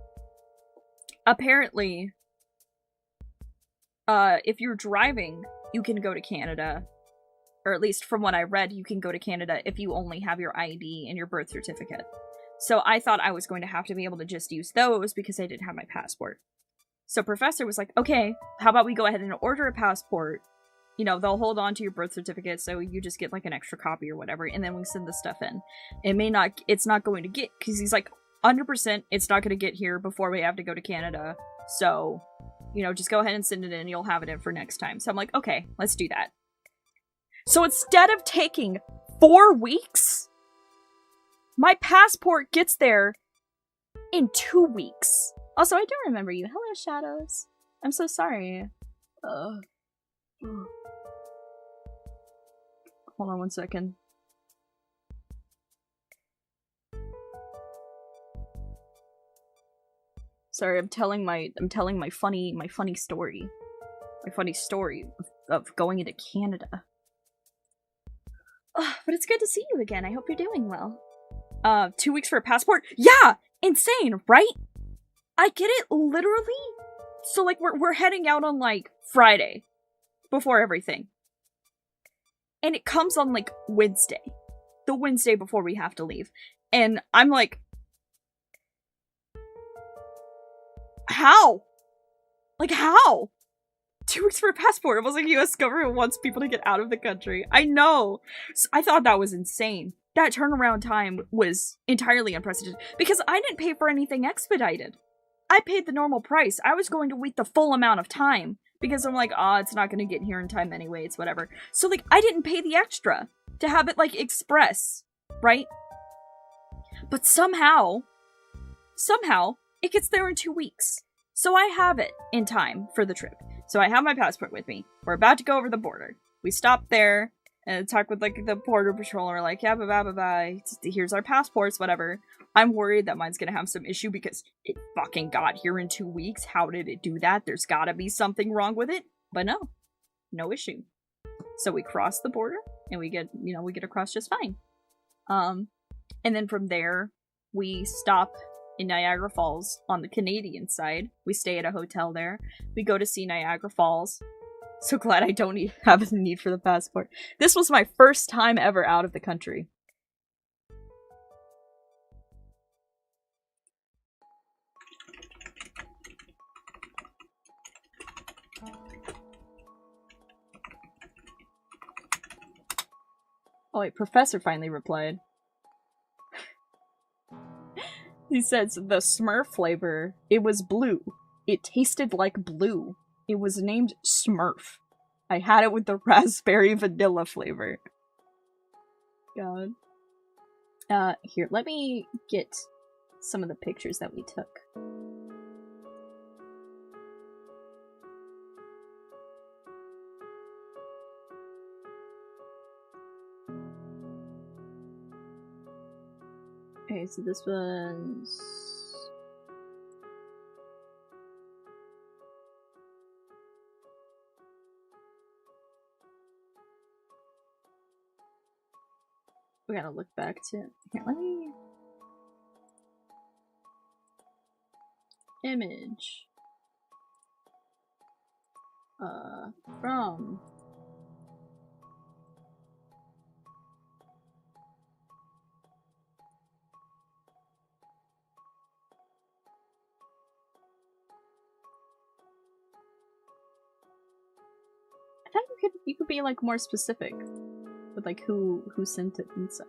apparently, if you're driving, you can go to Canada, or at least from what I read, you can go to Canada if you only have your ID and your birth certificate. So I thought I was going to have to be able to just use those because I didn't have my passport. So Professor was like, okay, how about we go ahead and order a passport? You know, they'll hold on to your birth certificate, so you just get like an extra copy or whatever, and then we send the stuff in. It's not going to get, because he's like, 100% it's not going to get here before we have to go to Canada. So, you know, just go ahead and send it in, you'll have it in for next time. So I'm like, okay, let's do that. So instead of taking 4 weeks, my passport gets there in 2 weeks. Also, I do remember you. Hello, Shadows. I'm so sorry. Hold on 1 second. Sorry, I'm telling my funny story. My funny story of going into Canada. But it's good to see you again. I hope you're doing well. 2 weeks for a passport? Yeah! Insane, right? I get it literally. So like we're heading out on like Friday before everything. And it comes on like Wednesday. The Wednesday before we have to leave. And I'm like, how? Like how? 2 weeks for a passport. It was like US government wants people to get out of the country. I know. So I thought that was insane. That turnaround time was entirely unprecedented because I didn't pay for anything expedited. I paid the normal price. I was going to wait the full amount of time because I'm like, it's not going to get here in time anyway. It's whatever. So like, I didn't pay the extra. to have it, like, express, right? But somehow, it gets there in 2 weeks. So I have it in time for the trip. So I have my passport with me. We're about to go over the border. We stop there and talk with, like, the border patrol, and we're like, yeah, bye. Here's our passports, whatever. I'm worried that mine's gonna have some issue because it fucking got here in 2 weeks. How did it do that? There's gotta be something wrong with it. But no issue. So we cross the border, and we get across just fine. And then from there, we stop in Niagara Falls on the Canadian side. We stay at a hotel there. We go to see Niagara Falls. So glad I don't have a need for the passport. This was my first time ever out of the country. Oh wait, Professor finally replied. He says, the Smurf flavor, it was blue. It tasted like blue. It was named Smurf. I had it with the raspberry vanilla flavor. God. Here, let me get some of the pictures that we took. Okay, so this one's... We gotta look back to... Here, let me... Image. From... I thought you could be like more specific with like who sent it and such.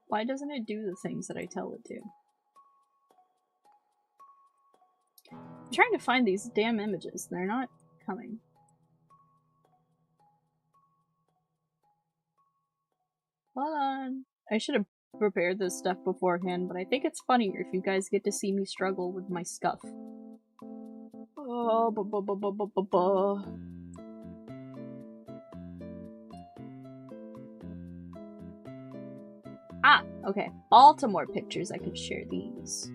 Why doesn't it do the things that I tell it to? I'm trying to find these damn images. They're not coming. Hold on. I should have prepared this stuff beforehand, but I think it's funnier if you guys get to see me struggle with my stuff. Oh, Ah, okay. Baltimore pictures. I can share these.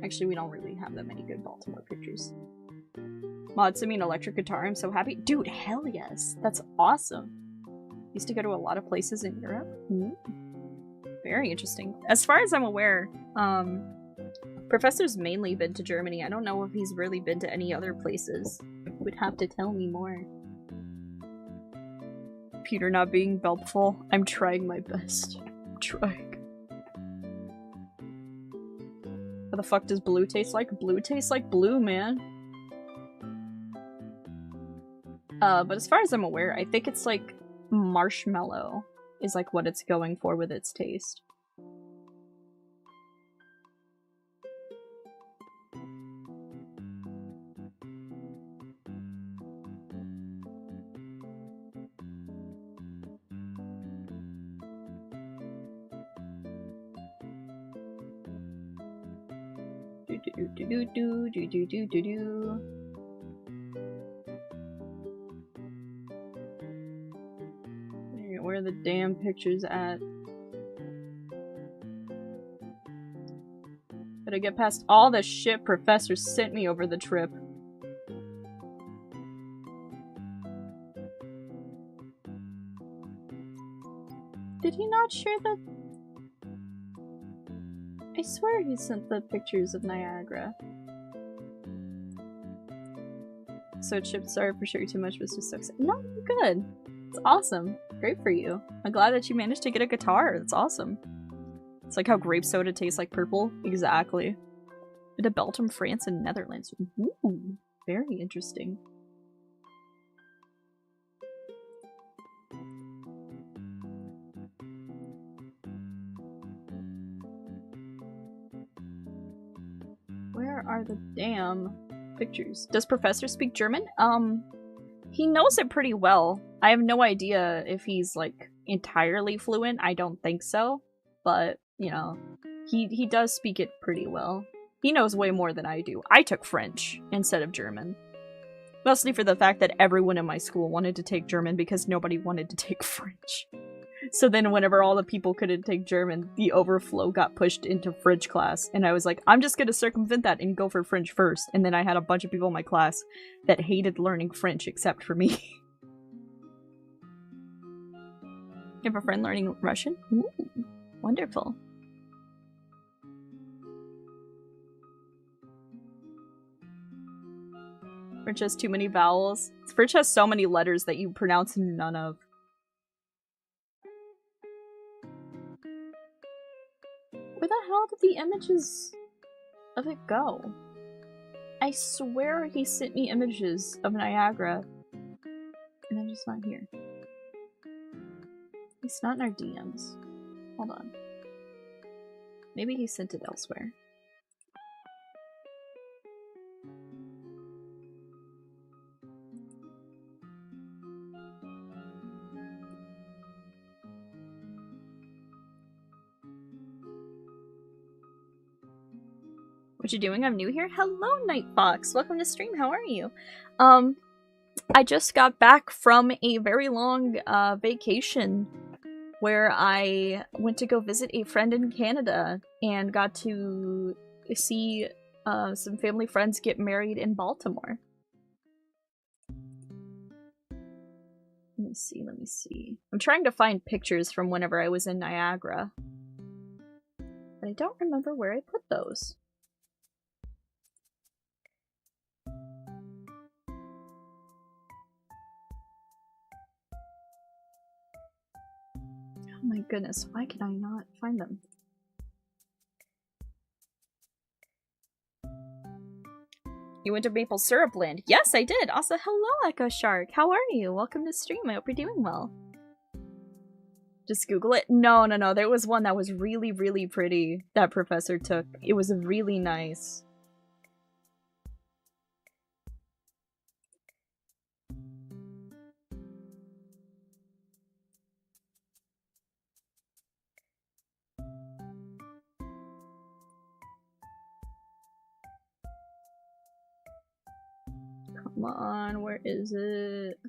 Actually, we don't really have that many good Baltimore pictures. Mod sent me an electric guitar. I'm so happy. Dude, hell yes. That's awesome. Used to go to a lot of places in Europe. Very interesting. As far as I'm aware, Professor's mainly been to Germany. I don't know if he's really been to any other places. Would have to tell me more. Peter not being helpful. I'm trying my best. I'm trying. What the fuck does blue taste like? Blue tastes like blue, man. But as far as I'm aware, I think it's like marshmallow is like what it's going for with its taste. Where are the damn pictures at? Gotta get past all the shit Professor sent me over the trip. Did he not share the... I swear he sent the pictures of Niagara. So chips, sorry for sharing too much, but it's just so exciting. No, you're good. It's awesome. Great for you. I'm glad that you managed to get a guitar. That's awesome. It's like how grape soda tastes like purple. Exactly. To Belgium, France, and Netherlands. Ooh, very interesting. Where are the damn pictures? Does Professor speak German? He knows it pretty well. I have no idea if he's, like, entirely fluent. I don't think so. But, you know, he does speak it pretty well. He knows way more than I do. I took French instead of German. Mostly for the fact that everyone in my school wanted to take German because nobody wanted to take French. So then whenever all the people couldn't take German, the overflow got pushed into French class. And I was like, I'm just gonna circumvent that and go for French first. And then I had a bunch of people in my class that hated learning French except for me. You have a friend learning Russian? Ooh, wonderful. French has too many vowels. French has so many letters that you pronounce none of. Where the hell did the images of it go? I swear he sent me images of Niagara. And they're just not here. It's not in our DMs. Hold on. Maybe he sent it elsewhere. What you doing? I'm new here. Hello, Night Fox. Welcome to stream. How are you? I just got back from a very long vacation where I went to go visit a friend in Canada and got to see some family friends get married in Baltimore. Let me see. I'm trying to find pictures from whenever I was in Niagara. But I don't remember where I put those. Oh my goodness, why can I not find them? You went to Maple Syrup Land? Yes, I did! Also, hello, Echo Shark! How are you? Welcome to stream, I hope you're doing well. Just Google it? No, there was one that was really, really pretty that Professor took. It was really nice. Come on, where is it?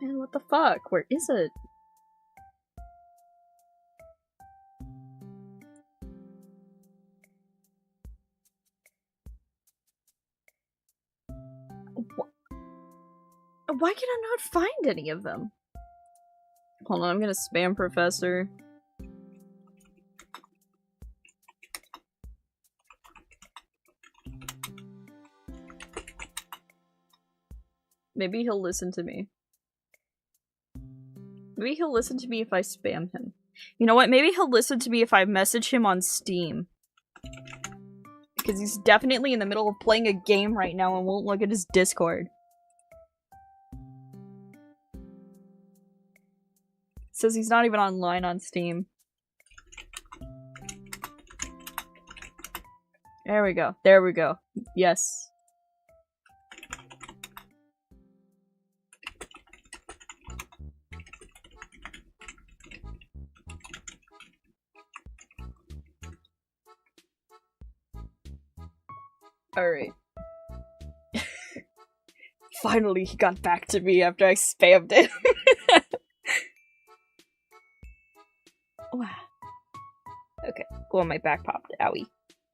Man, what the fuck? Where is it? Why can I not find any of them? Hold on, I'm gonna spam Professor. Maybe he'll listen to me. Maybe he'll listen to me if I spam him. You know what? Maybe he'll listen to me if I message him on Steam. Because he's definitely in the middle of playing a game right now and won't look at his Discord. Says he's not even online on Steam. There we go. There we go. Yes. Alright. Finally, he got back to me after I spammed him. Wow. Okay, cool, my back popped. Owie.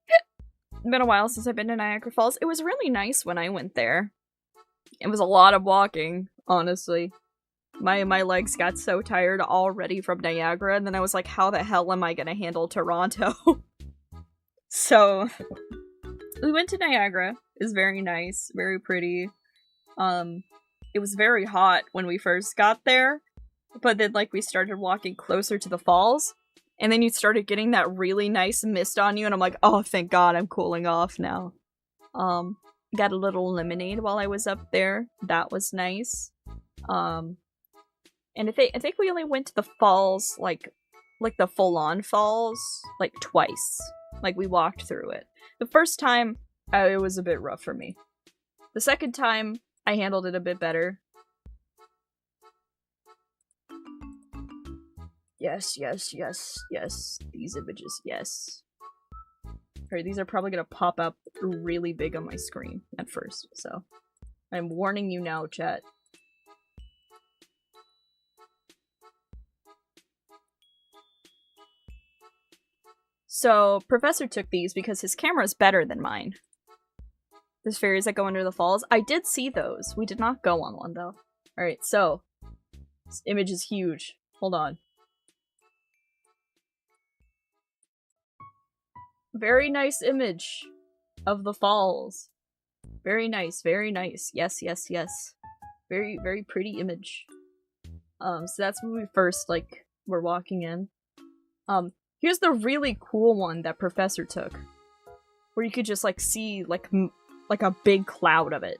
It's been a while since I've been to Niagara Falls. It was really nice when I went there. It was a lot of walking, honestly. My legs got so tired already from Niagara, and then I was like, how the hell am I gonna handle Toronto? So, we went to Niagara. is very nice, very pretty. It was very hot when we first got there, but then like we started walking closer to the falls, and then you started getting that really nice mist on you, and I'm like, oh, thank God, I'm cooling off now. Got a little lemonade while I was up there. That was nice. And I think we only went to the falls, like the full-on falls, like twice. Like, we walked through it. The first time, it was a bit rough for me. The second time, I handled it a bit better. Yes. These images, yes. Alright, these are probably gonna pop up really big on my screen at first, so I'm warning you now, chat. So, Professor took these because his camera's better than mine. There's fairies that go under the falls. I did see those. We did not go on one, though. Alright, so. This image is huge. Hold on. Very nice image of the falls. Very nice, very nice. Yes. Very, very pretty image. So that's when we first, like, were walking in. Here's the really cool one that Professor took. Where you could just, like, see, like a big cloud of it.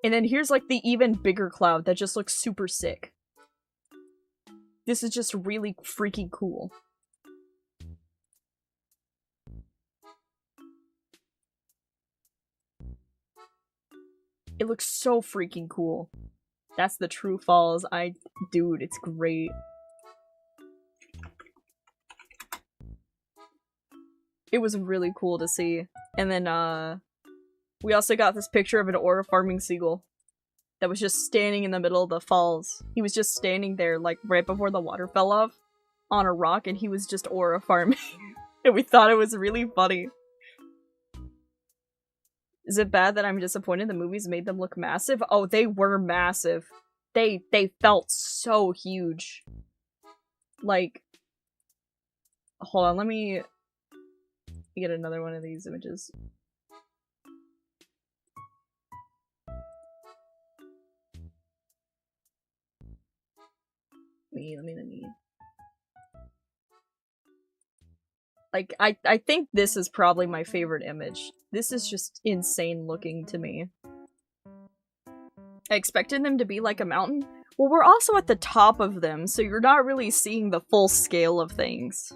And then here's, like, the even bigger cloud that just looks super sick. This is just really freaking cool. It looks so freaking cool. That's the true falls. Dude, it's great. It was really cool to see. And then, we also got this picture of an aura farming seagull that was just standing in the middle of the falls. He was just standing there, like, right before the water fell off on a rock, and he was just aura farming. And we thought it was really funny. Is it bad that I'm disappointed the movies made them look massive? Oh, they were massive. They felt so huge. Like, hold on, let me get another one of these images. Let me. Like, I think this is probably my favorite image. This is just insane looking to me. I expected them to be like a mountain. Well, we're also at the top of them, so you're not really seeing the full scale of things.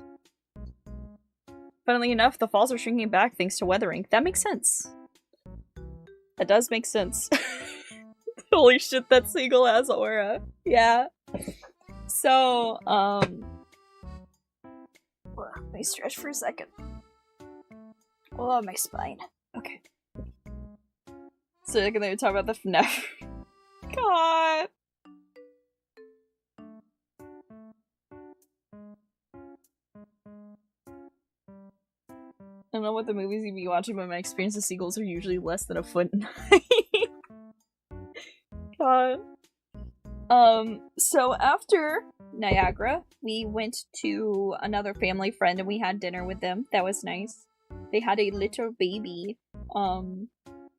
Funnily enough, the falls are shrinking back thanks to weathering. That makes sense. That does make sense. Holy shit, that seagull has aura. Yeah. So, let me stretch for a second. Oh, my spine. Okay. So they're gonna talk about the FNAF. God! I don't know what the movies you'd be watching, but my experience with seagulls are usually less than a foot in height. God. So after Niagara, we went to another family friend and we had dinner with them. That was nice. They had a little baby. And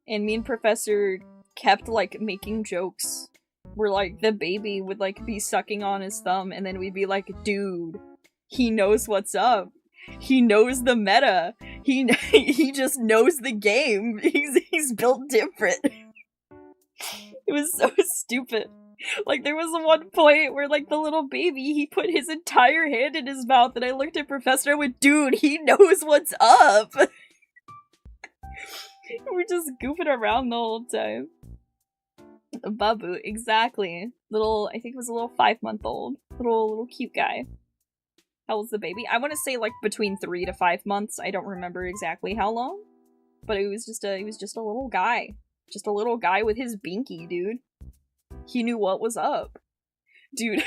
me and Professor kept, like, making jokes where, like, the baby would, like, be sucking on his thumb and then we'd be like, dude, he knows what's up. He knows the meta. He just knows the game. He's built different. It was so stupid. Like, there was one point where, like, the little baby, he put his entire hand in his mouth, and I looked at Professor and went, dude, he knows what's up! We're just goofing around the whole time. Babu, exactly. Little, I think it was a little 5-month-old. Little cute guy. How old's the baby? I want to say, like, between 3 to 5 months. I don't remember exactly how long. But he was just a little guy. Just a little guy with his binky, dude. He knew what was up. Dude,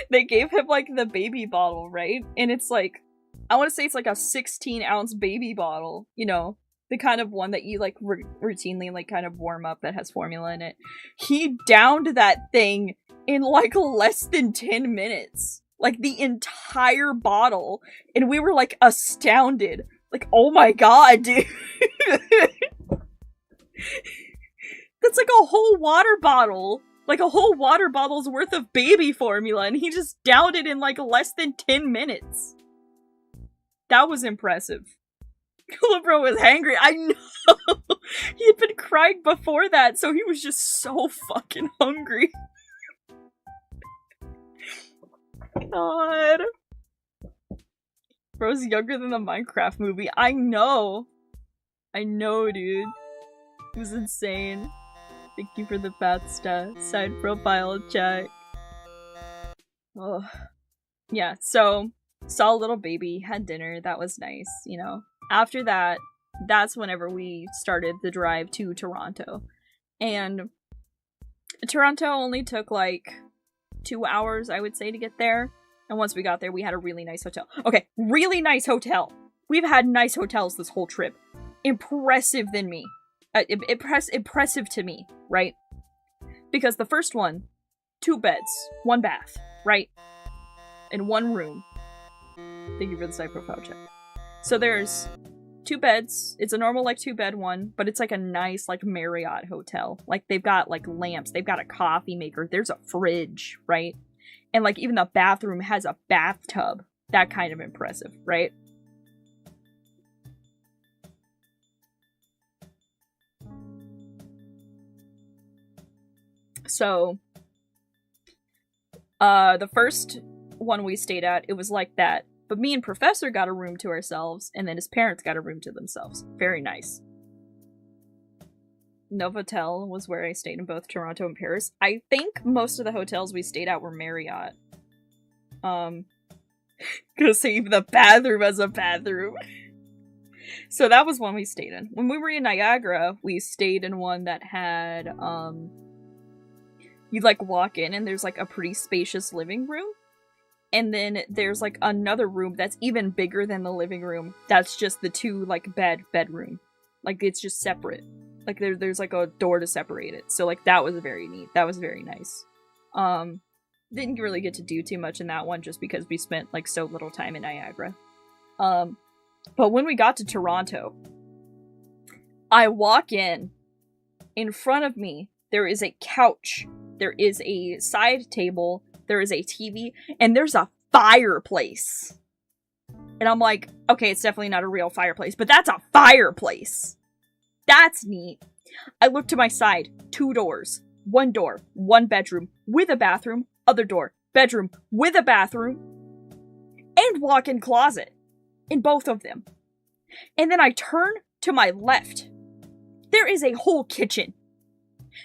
they gave him, like, the baby bottle, right? And it's, like, I want to say it's, like, a 16-ounce baby bottle. You know, the kind of one that you, like, routinely, like, kind of warm up that has formula in it. He downed that thing in, like, less than 10 minutes. Like, the entire bottle. And we were, like, astounded. Like, oh my god, dude. That's like a whole water bottle. Like a whole water bottle's worth of baby formula, and he just downed it in like less than 10 minutes. That was impressive. Bro was hangry. I know! He had been crying before that, so he was just so fucking hungry. God. Bro's younger than the Minecraft movie. I know! I know, dude. It was insane. Thank you for the Basta side profile check. Oh. Yeah, so saw a little baby, had dinner, that was nice, you know. After that, that's whenever we started the drive to Toronto. And Toronto only took like 2 hours, I would say, to get there. And once we got there, we had a really nice hotel. Okay, really nice hotel. We've had nice hotels this whole trip. Impressive than me. Impressive to me, right? Because the first one, 2 beds, 1 bath, right? In 1 room. Thank you for the side profile check. So there's 2 beds. It's a normal like 2-bed one, but it's like a nice like Marriott hotel. Like they've got like lamps, they've got a coffee maker, there's a fridge, right? And like even the bathroom has a bathtub. That kind of impressive, right? So, the first one we stayed at, it was like that. But me and Professor got a room to ourselves, and then his parents got a room to themselves. Very nice. Novotel was where I stayed in both Toronto and Paris. I think most of the hotels we stayed at were Marriott. Gonna say even the bathroom as a bathroom. So that was one we stayed in. When we were in Niagara, we stayed in one that had, you like walk in and there's like a pretty spacious living room. And then there's like another room that's even bigger than the living room. That's just the 2 like bedroom. Like it's just separate. Like there's like a door to separate it. So like that was very neat. That was very nice. Didn't really get to do too much in that one just because we spent like so little time in Niagara. But when we got to Toronto, I walk in front of me, there is a couch. There is a side table, there is a TV, and there's a fireplace. And I'm like, okay, it's definitely not a real fireplace, but that's a fireplace. That's neat. I look to my side, 2 doors. 1 door, 1 bedroom, with a bathroom, other door, bedroom, with a bathroom, and walk-in closet in both of them. And then I turn to my left. There is a whole kitchen.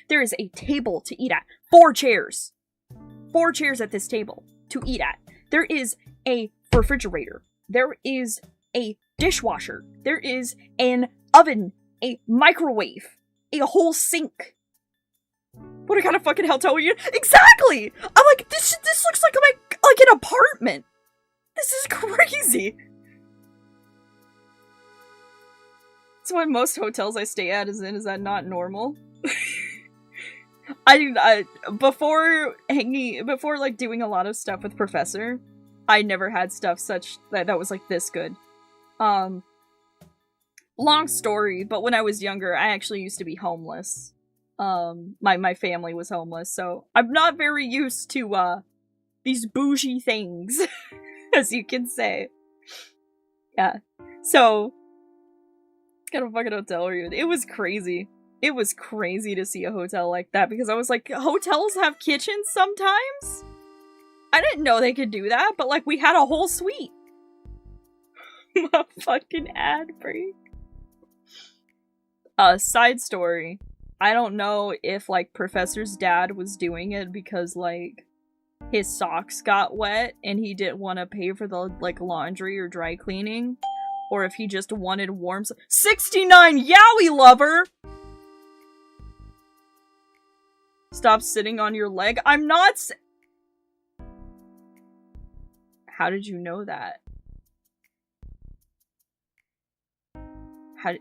There is a table to eat at. 4 chairs. 4 chairs at this table to eat at. There is a refrigerator. There is a dishwasher. There is an oven, a microwave, a whole sink. What kind of fucking hotel are you in? Exactly! I'm like, this looks like an apartment. This is crazy. That's why most hotels I stay at is that not normal? Before like doing a lot of stuff with Professor, I never had stuff that was like this good. Long story, but when I was younger, I actually used to be homeless. My family was homeless, so I'm not very used to these bougie things, as you can say. Yeah. So, kind of fucking hotel room. It was crazy. It was crazy to see a hotel like that, because I was like, hotels have kitchens sometimes? I didn't know they could do that, but like, we had a whole suite. My fucking ad break. Side story. I don't know if, like, Professor's dad was doing it because, like, his socks got wet and he didn't want to pay for the, like, laundry or dry cleaning. Or if he just wanted warm 69 Yowie lover! Stop sitting on your leg. I'm not How did you know that? How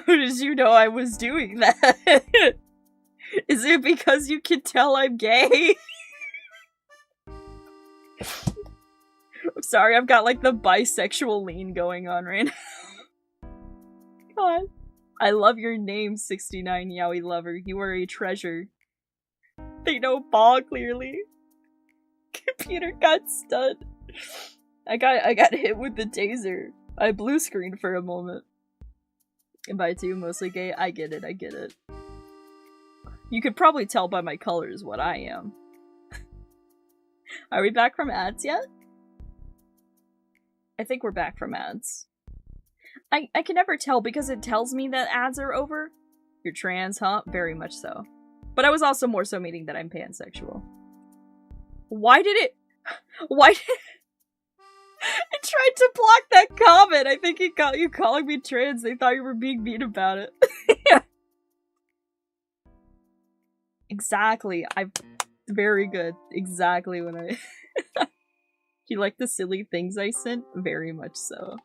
did you know I was doing that? Is it because you can tell I'm gay? I'm sorry, I've got like the bisexual lean going on right now. God. I love your name, 69 Yaoi Lover. You are a treasure. They know ball clearly. Computer got stunned. I got hit with the taser. I blue screened for a moment. And by two, mostly gay. I get it, I get it. You could probably tell by my colors what I am. Are we back from ads yet? I think we're back from ads. I can never tell because it tells me that ads are over. You're trans, huh? Very much so. But I was also more so meaning that I'm pansexual. Why did it tried to block that comment. I think it got you calling me trans. They thought you were being mean about it. Exactly. Very good. Exactly when I... You like the silly things I sent? Very much so.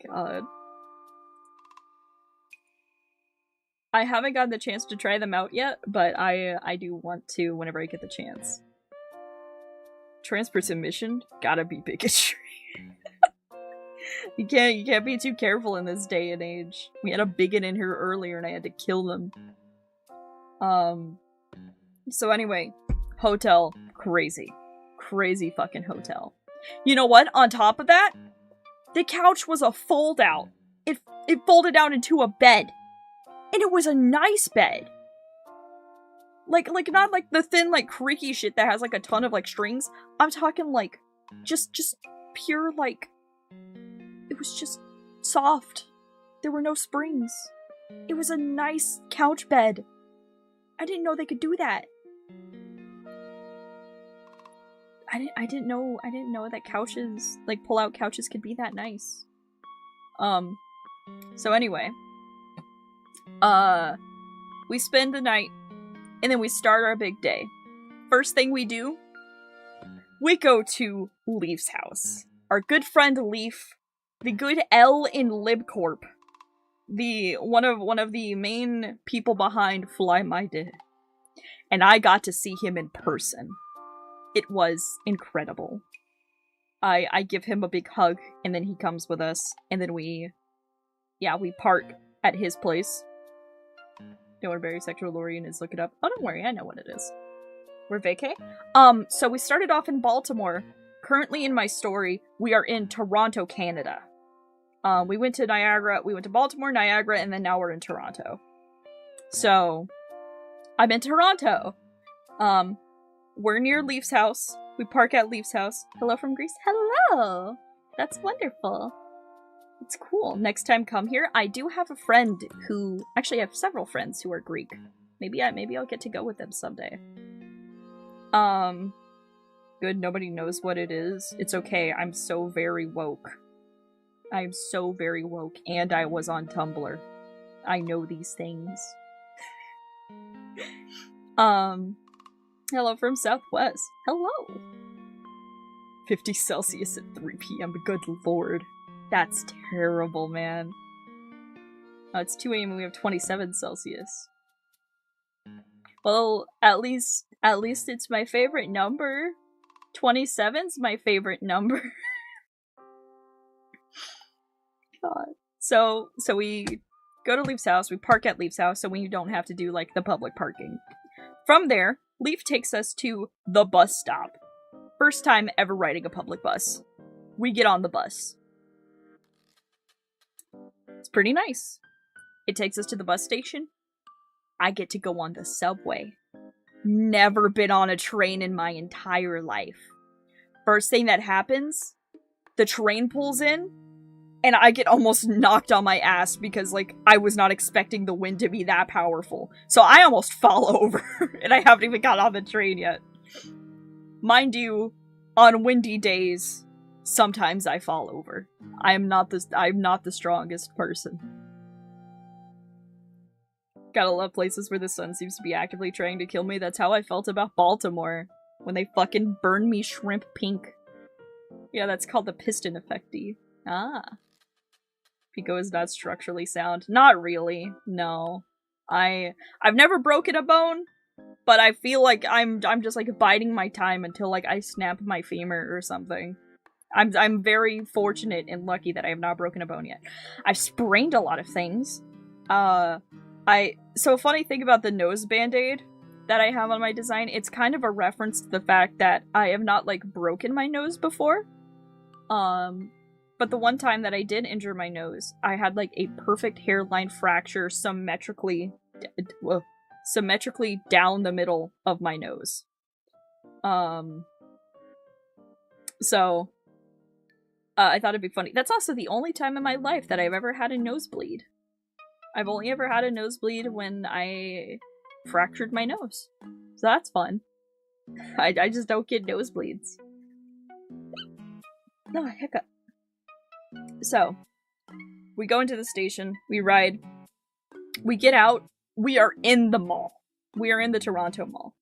God. I haven't gotten the chance to try them out yet, but I do want to whenever I get the chance. Trans person mission? Gotta be bigotry. You can't be too careful in this day and age. We had a bigot in here earlier and I had to kill them. So anyway, hotel, crazy. Crazy fucking hotel. You know what? On top of that, the couch was a fold out. It folded out into a bed. And it was a nice bed. Like not like the thin, like, creaky shit that has, like, a ton of, like, strings. I'm talking, like, just pure, like, it was just soft. There were no springs. It was a nice couch bed. I didn't know they could do that. I didn't know that couches, like, pull-out couches could be that nice. So anyway. We spend the night, and then we start our big day. First thing we do, we go to Leaf's house. Our good friend Leaf, the good L in LibCorp, one of the main people behind Fly My Day. And I got to see him in person. It was incredible. I give him a big hug, and then he comes with us, and then we park at his place. You know what a bisexual Lorian is? Look it up. Oh, don't worry, I know what it is. We're vacay. So we started off in Baltimore. Currently in my story, we are in Toronto, Canada. We went to Niagara, we went to Baltimore, Niagara, and then now we're in Toronto. So, I'm in Toronto. We're near Leaf's house. We park at Leaf's house. Hello from Greece. Hello! That's wonderful. It's cool. Next time come here. I do have a friend who... Actually, I have several friends who are Greek. Maybe I'll get to go with them someday. Good, nobody knows what it is. It's okay, I'm so very woke. I'm so very woke, and I was on Tumblr. I know these things. Hello from Southwest. Hello! 50 Celsius at 3 p.m. Good lord. That's terrible, man. Oh, it's 2 a.m. and we have 27 Celsius. Well, at least it's my favorite number. 27's my favorite number. God. So we go to Leaf's house, we park at Leaf's house so we don't have to do, like, the public parking. From there, Leaf takes us to the bus stop. First time ever riding a public bus. We get on the bus. It's pretty nice. It takes us to the bus station. I get to go on the subway. Never been on a train in my entire life. First thing that happens, the train pulls in, and I get almost knocked on my ass because, like, I was not expecting the wind to be that powerful. So I almost fall over, and I haven't even got on the train yet. Mind you, on windy days, sometimes I fall over. I'm not the strongest person. Gotta love places where the sun seems to be actively trying to kill me. That's how I felt about Baltimore. When they fucking burned me shrimp pink. Yeah, that's called the piston effecty. Ah. PIKO is not structurally sound. Not really. No. I've never broken a bone. but I feel like I'm just like biding my time until like I snap my femur or something. I'm very fortunate and lucky that I have not broken a bone yet. I've sprained a lot of things. So a funny thing about the nose band-aid that I have on my design, it's kind of a reference to the fact that I have not like broken my nose before. But the one time that I did injure my nose, I had like a perfect hairline fracture symmetrically down the middle of my nose. So I thought it'd be funny. That's also the only time in my life that I've ever had a nosebleed. I've only ever had a nosebleed when I fractured my nose. So that's fun. I just don't get nosebleeds. No, hiccup. So, we go into the station, we ride, we get out, we are in the mall. We are in the Toronto Mall.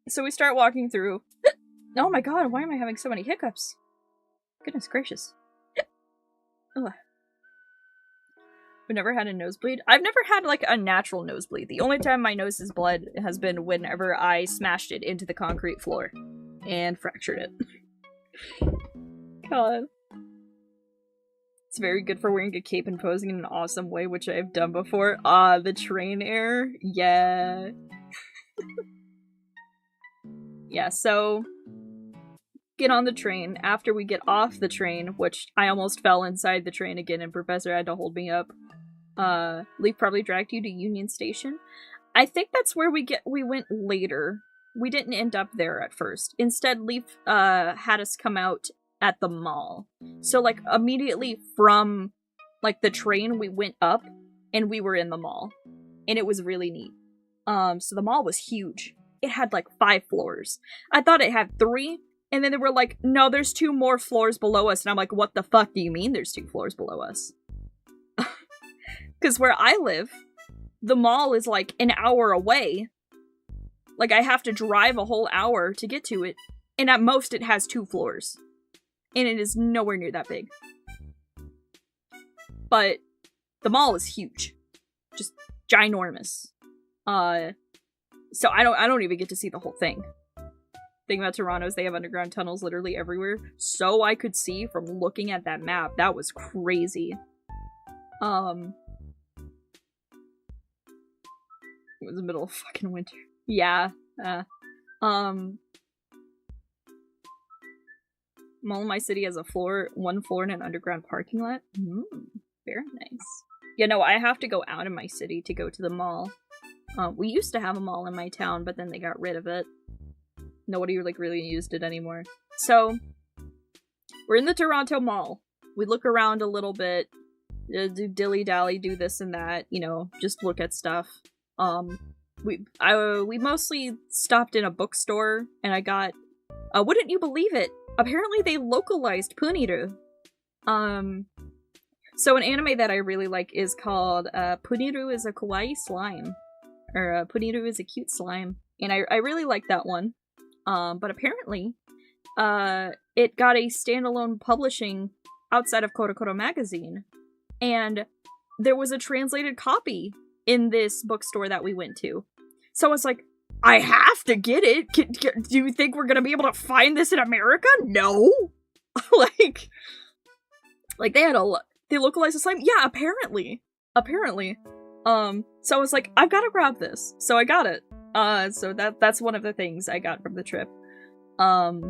So we start walking through. Oh my god, why am I having so many hiccups? Goodness gracious. Ugh. I've never had a nosebleed. I've never had, like, a natural nosebleed. The only time my nose has bled has been whenever I smashed it into the concrete floor and fractured it. God. It's very good for wearing a cape and posing in an awesome way, which I've done before. The train air. Yeah. Yeah, so get on the train. After we get off the train, which I almost fell inside the train again and Professor had to hold me up. Leaf probably dragged you to Union Station. I think that's where we went later. We didn't end up there at first. Instead, Leaf had us come out at the mall. So like immediately from like the train we went up and we were in the mall. And it was really neat. So the mall was huge. It had like 5 floors. I thought it had 3, and then they were like, no, there's 2 more floors below us. And I'm like, what the fuck do you mean there's 2 floors below us? Because where I live, the mall is like an hour away. Like I have to drive a whole hour to get to it. And at most it has 2 floors. And it is nowhere near that big. But the mall is huge. Just ginormous. So I don't even get to see the whole thing. Thing about Toronto is they have underground tunnels literally everywhere. So I could see from looking at that map. That was crazy. It was the middle of fucking winter. Yeah. Mall in my city has 1 floor in an underground parking lot. Very nice. Yeah, no, I have to go out of my city to go to the mall. We used to have a mall in my town, but then they got rid of it. Nobody like really used it anymore. So, we're in the Toronto Mall. We look around a little bit, do dilly-dally, do this and that, you know, just look at stuff. We mostly stopped in a bookstore, and I got, wouldn't you believe it? Apparently they localized Puniru. So an anime that I really like is called, Puniru is a kawaii slime. Or, Puniru is a cute slime. And I really like that one. But apparently, it got a standalone publishing outside of Korokoro magazine. And there was a translated copy in this bookstore that we went to. So I was like, I have to get it! Do you think we're gonna be able to find this in America? No! like they localized the slime? Yeah, apparently. So I was like, I've gotta grab this. So I got it. So that's one of the things I got from the trip. But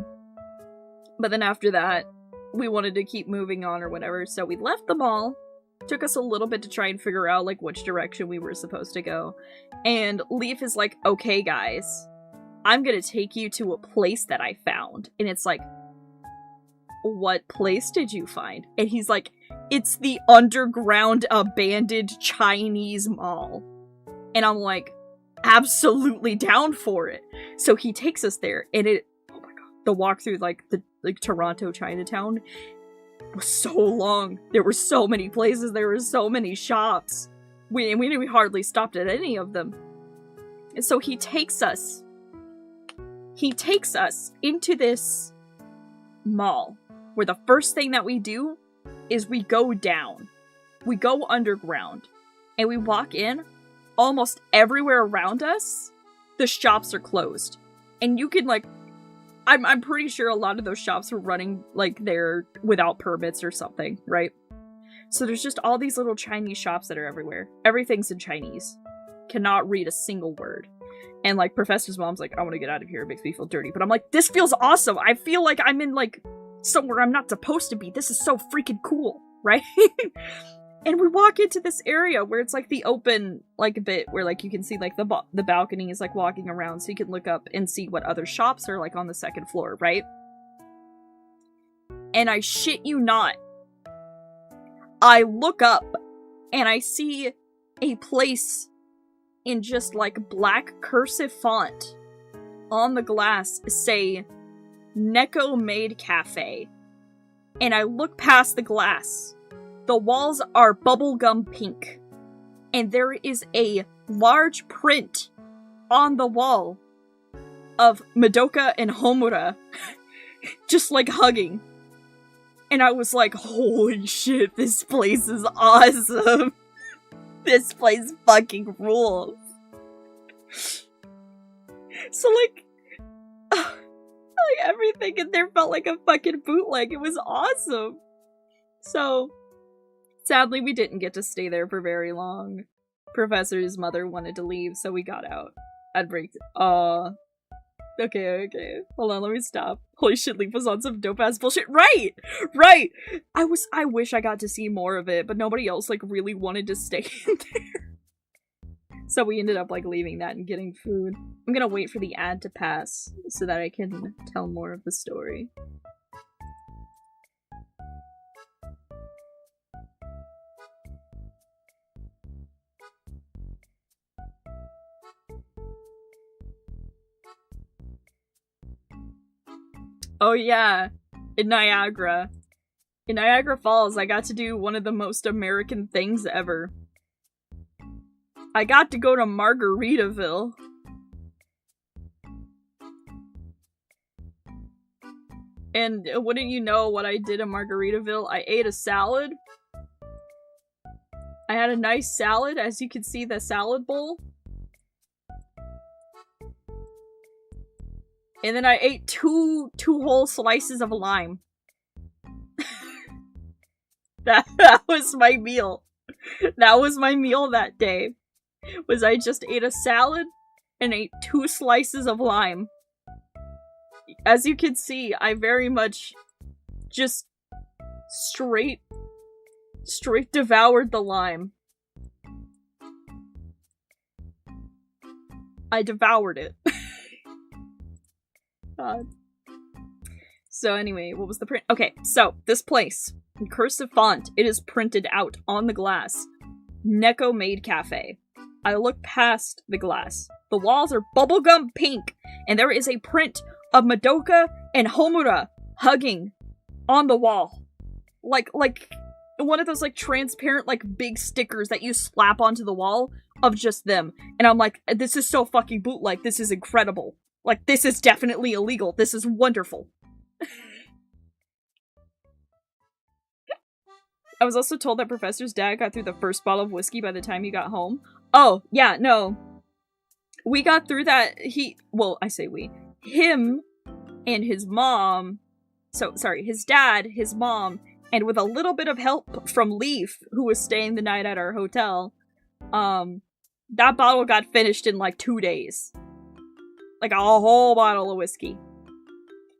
then after that, we wanted to keep moving on or whatever, so we left the mall. Took us a little bit to try and figure out, like, which direction we were supposed to go. And Leaf is like, okay, guys, I'm gonna take you to a place that I found. And it's like, what place did you find? And he's like, it's the underground abandoned Chinese mall. And I'm like, absolutely down for it. So he takes us there, and oh my god, the walk through, like, the Toronto Chinatown was so long. There were so many places, there were so many shops. We hardly stopped at any of them. And so he takes us into this mall, where the first thing that we do is we go down. We go underground. And we walk in. Almost everywhere around us the shops are closed. And you can, like, I'm pretty sure a lot of those shops were running, like, they're without permits or something, right? So there's just all these little Chinese shops that are everywhere. Everything's in Chinese. Cannot read a single word. And, like, Professor's mom's like, I want to get out of here. It makes me feel dirty. But I'm like, this feels awesome. I feel like I'm in, like, somewhere I'm not supposed to be. This is so freaking cool, right? And we walk into this area where it's, like, the open, like, bit where, like, you can see, like, the balcony is, like, walking around so you can look up and see what other shops are, like, on the second floor, right? And I shit you not, I look up and I see a place in just, like, black cursive font on the glass say Neko Maid Cafe. And I look past the glass. The walls are bubblegum pink. And there is a large print on the wall of Madoka and Homura just, like, hugging. And I was like, holy shit, this place is awesome. This place fucking rules. So, like everything in there felt like a fucking bootleg. It was awesome. So, sadly, we didn't get to stay there for very long. Professor's mother wanted to leave, so we got out. I'd break. Okay. Hold on, let me stop. Holy shit, Leaf was on some dope-ass bullshit. Right! I wish I got to see more of it, but nobody else, like, really wanted to stay in there. So we ended up, like, leaving that and getting food. I'm gonna wait for the ad to pass so that I can tell more of the story. Oh yeah, in Niagara. In Niagara Falls, I got to do one of the most American things ever. I got to go to Margaritaville. And wouldn't you know what I did in Margaritaville? I ate a salad. I had a nice salad, as you can see the salad bowl. And then I ate two whole slices of lime. That was my meal. That was my meal that day. Was I just ate a salad and ate 2 slices of lime. As you can see, I very much just straight devoured the lime. I devoured it. God. So anyway, what was the print? Okay, so this place, in cursive font, it is printed out on the glass. Neko Maid Cafe. I look past the glass. The walls are bubblegum pink, and there is a print of Madoka and Homura hugging on the wall. Like one of those, like, transparent, like, big stickers that you slap onto the wall of just them. And I'm like, this is so fucking bootleg. This is incredible. Like, this is definitely illegal. This is wonderful. I was also told that Professor's dad got through the first bottle of whiskey by the time he got home. Oh, yeah, no. We got through that. Well, I say we. Him and his mom. Sorry, his dad, his mom, and with a little bit of help from Leaf, who was staying the night at our hotel, that bottle got finished in, like, 2 days. Like, a whole bottle of whiskey.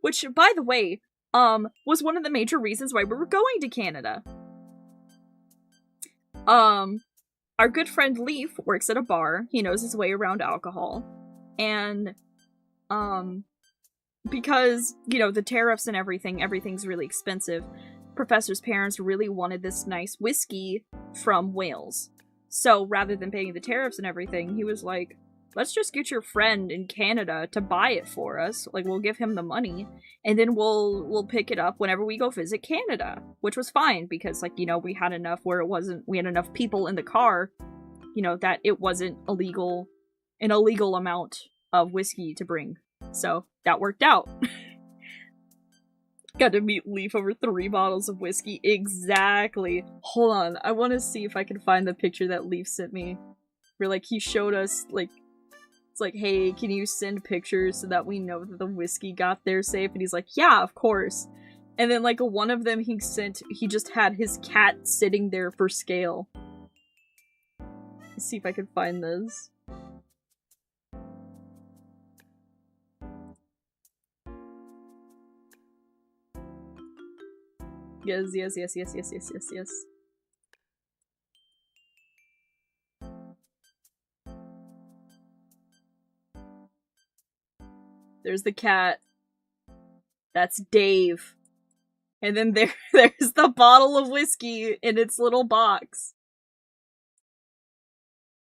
Which, by the way, was one of the major reasons why we were going to Canada. Our good friend Leaf works at a bar. He knows his way around alcohol. And, because, you know, the tariffs and everything's really expensive, Professor's parents really wanted this nice whiskey from Wales. So, rather than paying the tariffs and everything, he was like, let's just get your friend in Canada to buy it for us. Like, we'll give him the money, and then we'll pick it up whenever we go visit Canada. Which was fine, because, like, you know, we had enough where we had enough people in the car, you know, that it wasn't an illegal amount of whiskey to bring. So, that worked out. Got to meet Leaf over 3 bottles of whiskey. Exactly. Hold on, I want to see if I can find the picture that Leaf sent me. Where, like, he showed us, like, It's like, hey, can you send pictures so that we know that the whiskey got there safe? And he's like, yeah, of course. And then, like, one of them he just had his cat sitting there for scale. Let's see if I can find this. Yes. There's the cat. That's Dave. And then there's the bottle of whiskey in its little box.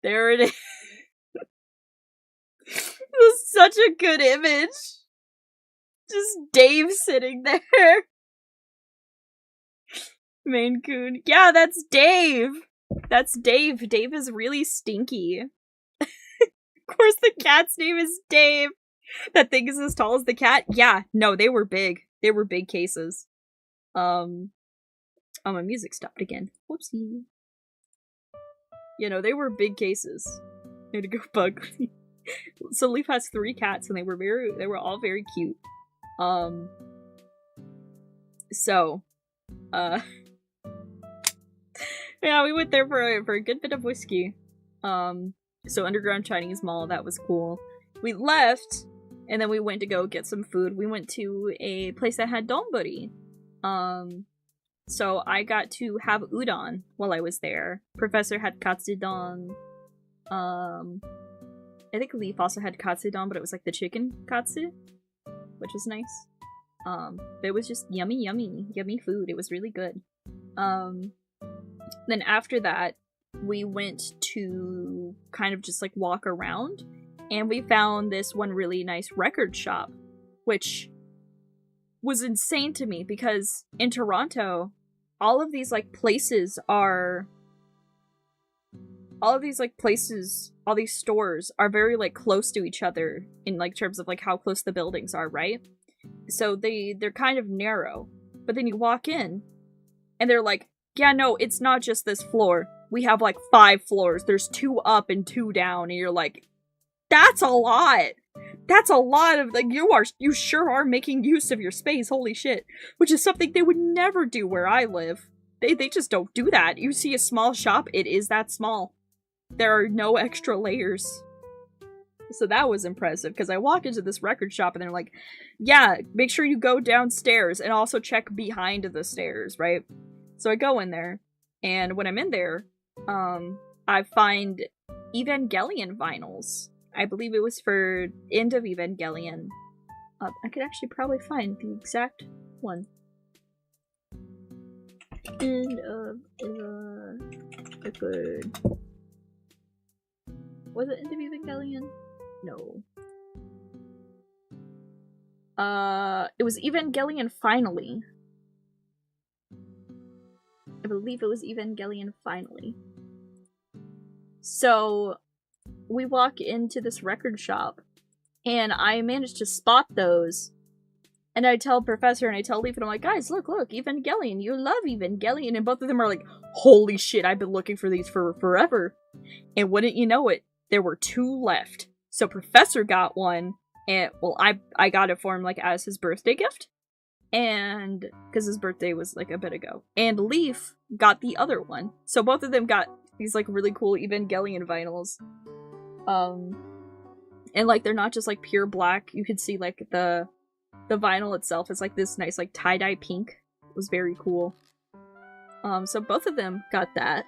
There it is. It was such a good image. Just Dave sitting there. Maine Coon. Yeah, that's Dave. That's Dave. Dave is really stinky. Of course the cat's name is Dave. That thing is as tall as the cat? Yeah, no, they were big. They were big cases. Oh, my music stopped again. Whoopsie. You know, they were big cases. I had to go bug. So Leaf has 3 cats, and they were all very cute. Yeah, we went there for a good bit of whiskey. So Underground Chinese Mall, that was cool. We left, and then we went to go get some food. We went to a place that had donburi. So I got to have udon while I was there. Professor had katsudon. I think Leaf also had katsudon, but it was like the chicken katsu, which was nice. But it was just yummy food. It was really good. Then after that, we went to kind of just like walk around, and we found this one really nice record shop, which was insane to me because in Toronto, all of these stores are very like close to each other in like terms of like how close the buildings are, right? So they're kind of narrow. But then you walk in and they're like, yeah, no, it's not just this floor. We have like 5 floors. There's 2 up and 2 down, and you're like, that's a lot. That's a lot of like you sure are making use of your space, holy shit. Which is something they would never do where I live. They just don't do that. You see a small shop, it is that small. There are no extra layers. So that was impressive, because I walked into this record shop and they're like, yeah, make sure you go downstairs and also check behind the stairs, right? So I go in there, and when I'm in there, I find Evangelion vinyls. I believe it was for End of Evangelion. I could actually probably find the exact one. End of Evangelion. Was it End of Evangelion? No. It was Evangelion Finally. I believe it was Evangelion Finally. So, we walk into this record shop, and I managed to spot those. And I tell Professor and I tell Leaf, and I'm like, guys, look, Evangelion, you love Evangelion. And both of them are like, holy shit, I've been looking for these for forever. And wouldn't you know it, there were 2 left. So Professor got one, and, well, I got it for him, like, as his birthday gift. And, because his birthday was, like, a bit ago. And Leaf got the other one. So both of them got these, like, really cool Evangelion vinyls. And, like, they're not just, like, pure black. You could see, like, the vinyl itself is, like, this nice, like, tie-dye pink. It was very cool. So both of them got that,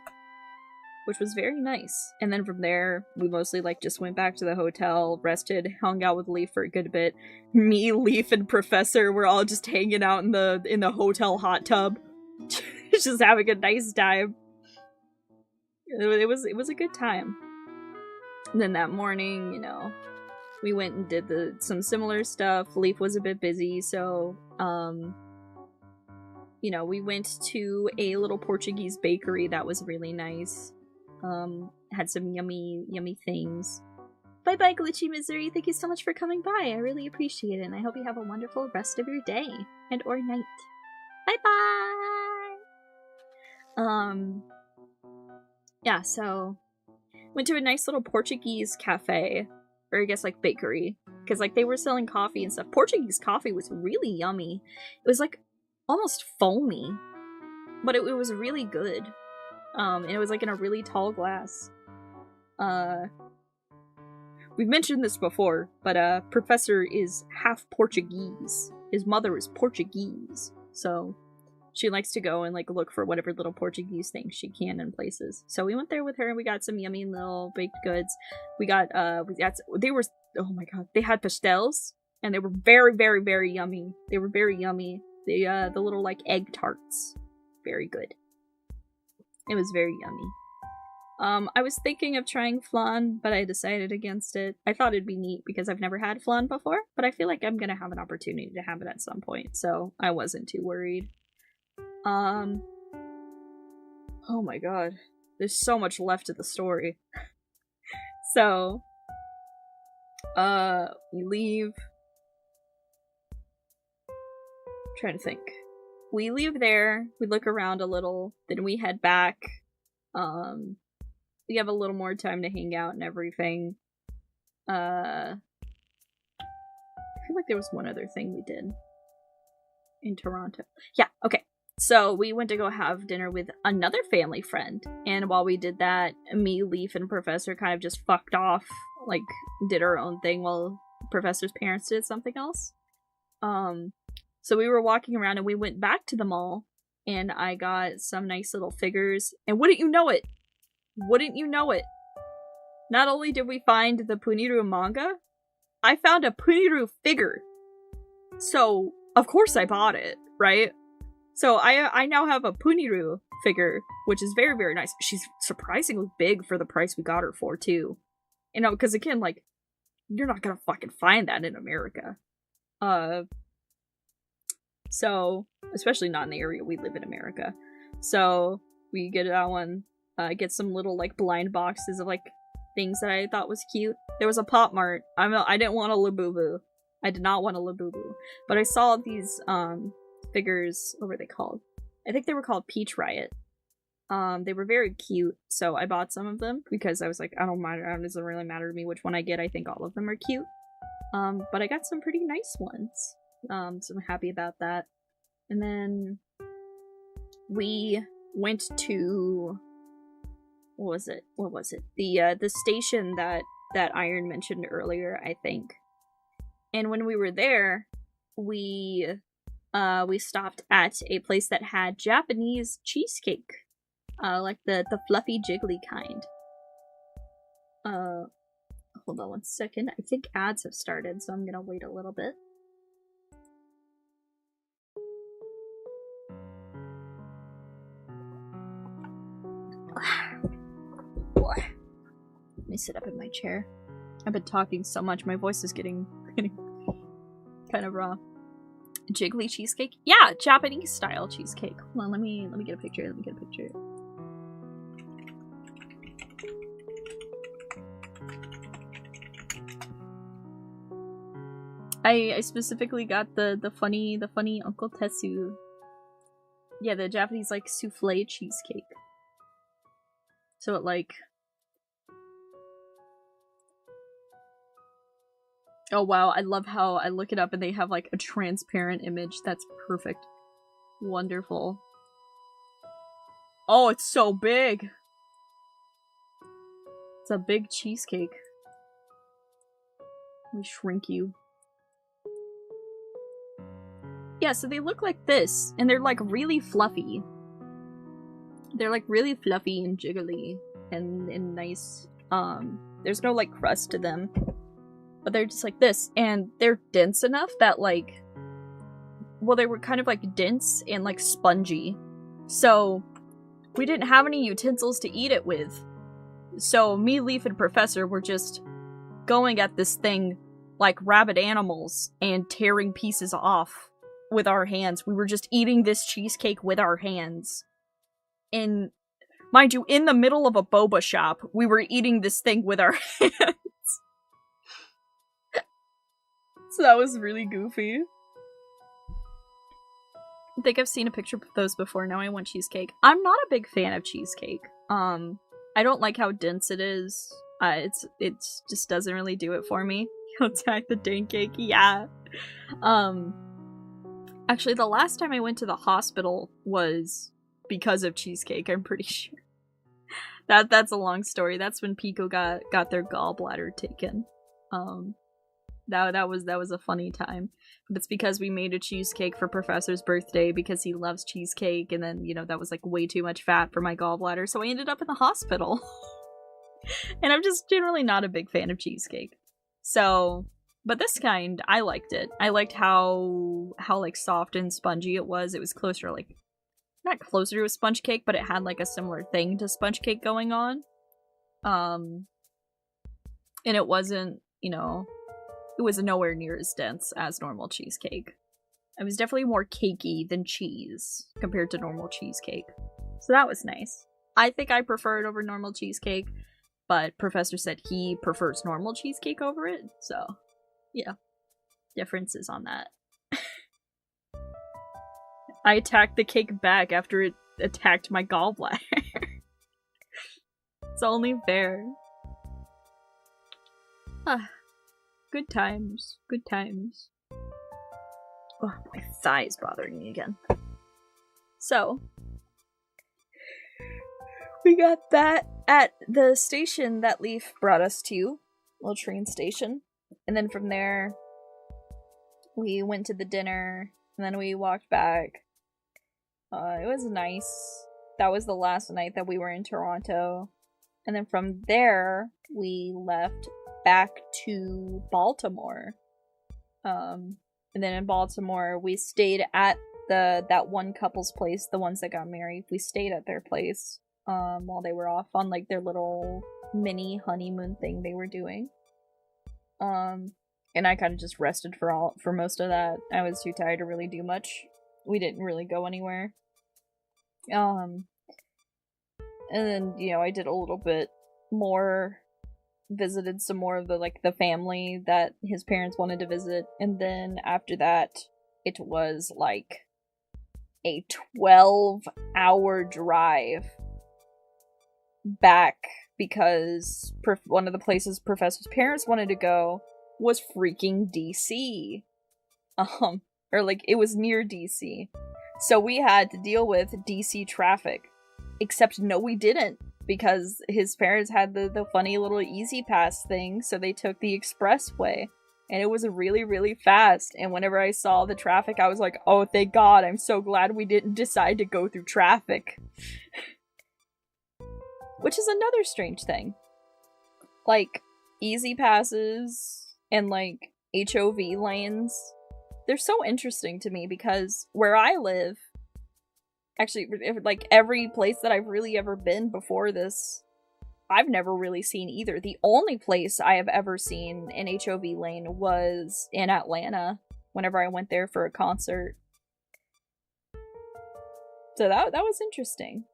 which was very nice. And then from there, we mostly, like, just went back to the hotel, rested, hung out with Leaf for a good bit. Me, Leaf, and Professor were all just hanging out in the hotel hot tub. Just having a nice time. It was a good time. And then that morning, you know, we went and did some similar stuff. Leaf was a bit busy, so, you know, we went to a little Portuguese bakery that was really nice. Had some yummy things. Bye-bye, Glitchy Misery. Thank you so much for coming by. I really appreciate it, and I hope you have a wonderful rest of your day and or night. Bye-bye! Yeah, so went to a nice little Portuguese cafe or I guess like bakery, because like they were selling coffee and stuff. Portuguese coffee was really yummy. It was like almost foamy, but it was really good. And it was like in a really tall glass. We've mentioned this before, but Professor is half Portuguese. His mother is Portuguese, so she likes to go and like look for whatever little Portuguese things she can in places. So we went there with her and we got some yummy little baked goods. They were, oh my god, they had pastels and they were very, very, very yummy. They were very yummy. The little like egg tarts, very good. It was very yummy. I was thinking of trying flan, but I decided against it. I thought it'd be neat because I've never had flan before, but I feel like I'm gonna have an opportunity to have it at some point, so I wasn't too worried. Oh my god. There's so much left of the story. So, we leave. I'm trying to think. We leave there, we look around a little, then we head back. We have a little more time to hang out and everything. I feel like there was one other thing we did in Toronto. Yeah, okay. So we went to go have dinner with another family friend, and while we did that, me, Leaf, and Professor kind of just fucked off, like, did our own thing while Professor's parents did something else. So we were walking around and we went back to the mall, and I got some nice little figures, and wouldn't you know it, not only did we find the Puniru manga, I found a Puniru figure. So, of course I bought it, right? So I now have a Puniru figure, which is very, very nice. She's surprisingly big for the price we got her for, too. You know, because again, like, you're not gonna fucking find that in America. So, especially not in the area we live in America. So, we get that one. Get some little, like, blind boxes of, like, things that I thought was cute. There was a Pop Mart. I didn't want a Labubu. I did not want a Labubu. But I saw these, figures, what were they called? I think they were called Peach Riot. They were very cute, so I bought some of them because I was like, I don't mind, it doesn't really matter to me which one I get, I think all of them are cute. But I got some pretty nice ones. So I'm happy about that. And then we went to, what was it? The station that Iron mentioned earlier, I think. And when we were there, we stopped at a place that had Japanese cheesecake. Like the fluffy jiggly kind. Hold on one second. I think ads have started, so I'm gonna wait a little bit. Let me sit up in my chair. I've been talking so much, my voice is getting kind of raw. Jiggly cheesecake? Yeah, Japanese style cheesecake. Hold on, let me get a picture. I specifically got the funny Uncle Tetsu. Yeah, the Japanese like souffle cheesecake. So it like, oh wow, I love how I look it up and they have like a transparent image. That's perfect. Wonderful. Oh, it's so big! It's a big cheesecake. Let me shrink you. Yeah, so they look like this, and they're like really fluffy. They're like really fluffy and jiggly and nice. There's no like crust to them. But they're just like this, and they're dense enough that, like, well, they were kind of, like, dense and, like, spongy. So, we didn't have any utensils to eat it with. So, me, Leaf, and Professor were just going at this thing like rabid animals and tearing pieces off with our hands. We were just eating this cheesecake with our hands. And, mind you, in the middle of a boba shop, we were eating this thing with our hands. So that was really goofy. I think I've seen a picture of those before. Now I want cheesecake. I'm not a big fan of cheesecake. I don't like how dense it is. It's just doesn't really do it for me. He'll attack the dang cake. Yeah. Actually, the last time I went to the hospital was because of cheesecake, I'm pretty sure. That's a long story. That's when PIKO got their gallbladder taken. That was a funny time. But it's because we made a cheesecake for Professor's birthday because he loves cheesecake, and then, you know, that was like way too much fat for my gallbladder, so I ended up in the hospital. And I'm just generally not a big fan of cheesecake. So, but this kind, I liked it. I liked how like soft and spongy it was. It was closer, like, not closer to a sponge cake, but it had like a similar thing to sponge cake going on. And it wasn't, you know, it was nowhere near as dense as normal cheesecake. It was definitely more cakey than cheese compared to normal cheesecake. So that was nice. I think I prefer it over normal cheesecake, but Professor said he prefers normal cheesecake over it, so yeah. Differences on that. I attacked the cake back after it attacked my gallbladder. It's only fair. Ah, good times. Good times. Oh, my thigh is bothering me again. So, we got that at the station that Leaf brought us to. Little train station. And then from there, we went to the dinner, and then we walked back. It was nice. That was the last night that we were in Toronto. And then from there, we left back to Baltimore. And then in Baltimore, we stayed at that one couple's place, the ones that got married. We stayed at their place while they were off on like their little mini honeymoon thing they were doing. And I kind of just rested for most of that. I was too tired to really do much. We didn't really go anywhere. And then, you know, I did a little bit more, visited some more of the family that his parents wanted to visit, and then after that, it was like a 12-hour drive back because one of the places Professor's parents wanted to go was freaking DC. Or like, it was near DC. So we had to deal with DC traffic. Except no, we didn't, because his parents had the funny little Easy Pass thing, so they took the expressway. And it was really, really fast. And whenever I saw the traffic, I was like, oh, thank God, I'm so glad we didn't decide to go through traffic. Which is another strange thing. Like, Easy Passes and, like, HOV lanes, they're so interesting to me because where I live, actually, like, every place that I've really ever been before this, I've never really seen either. The only place I have ever seen an HOV lane was in Atlanta, whenever I went there for a concert. So that was interesting.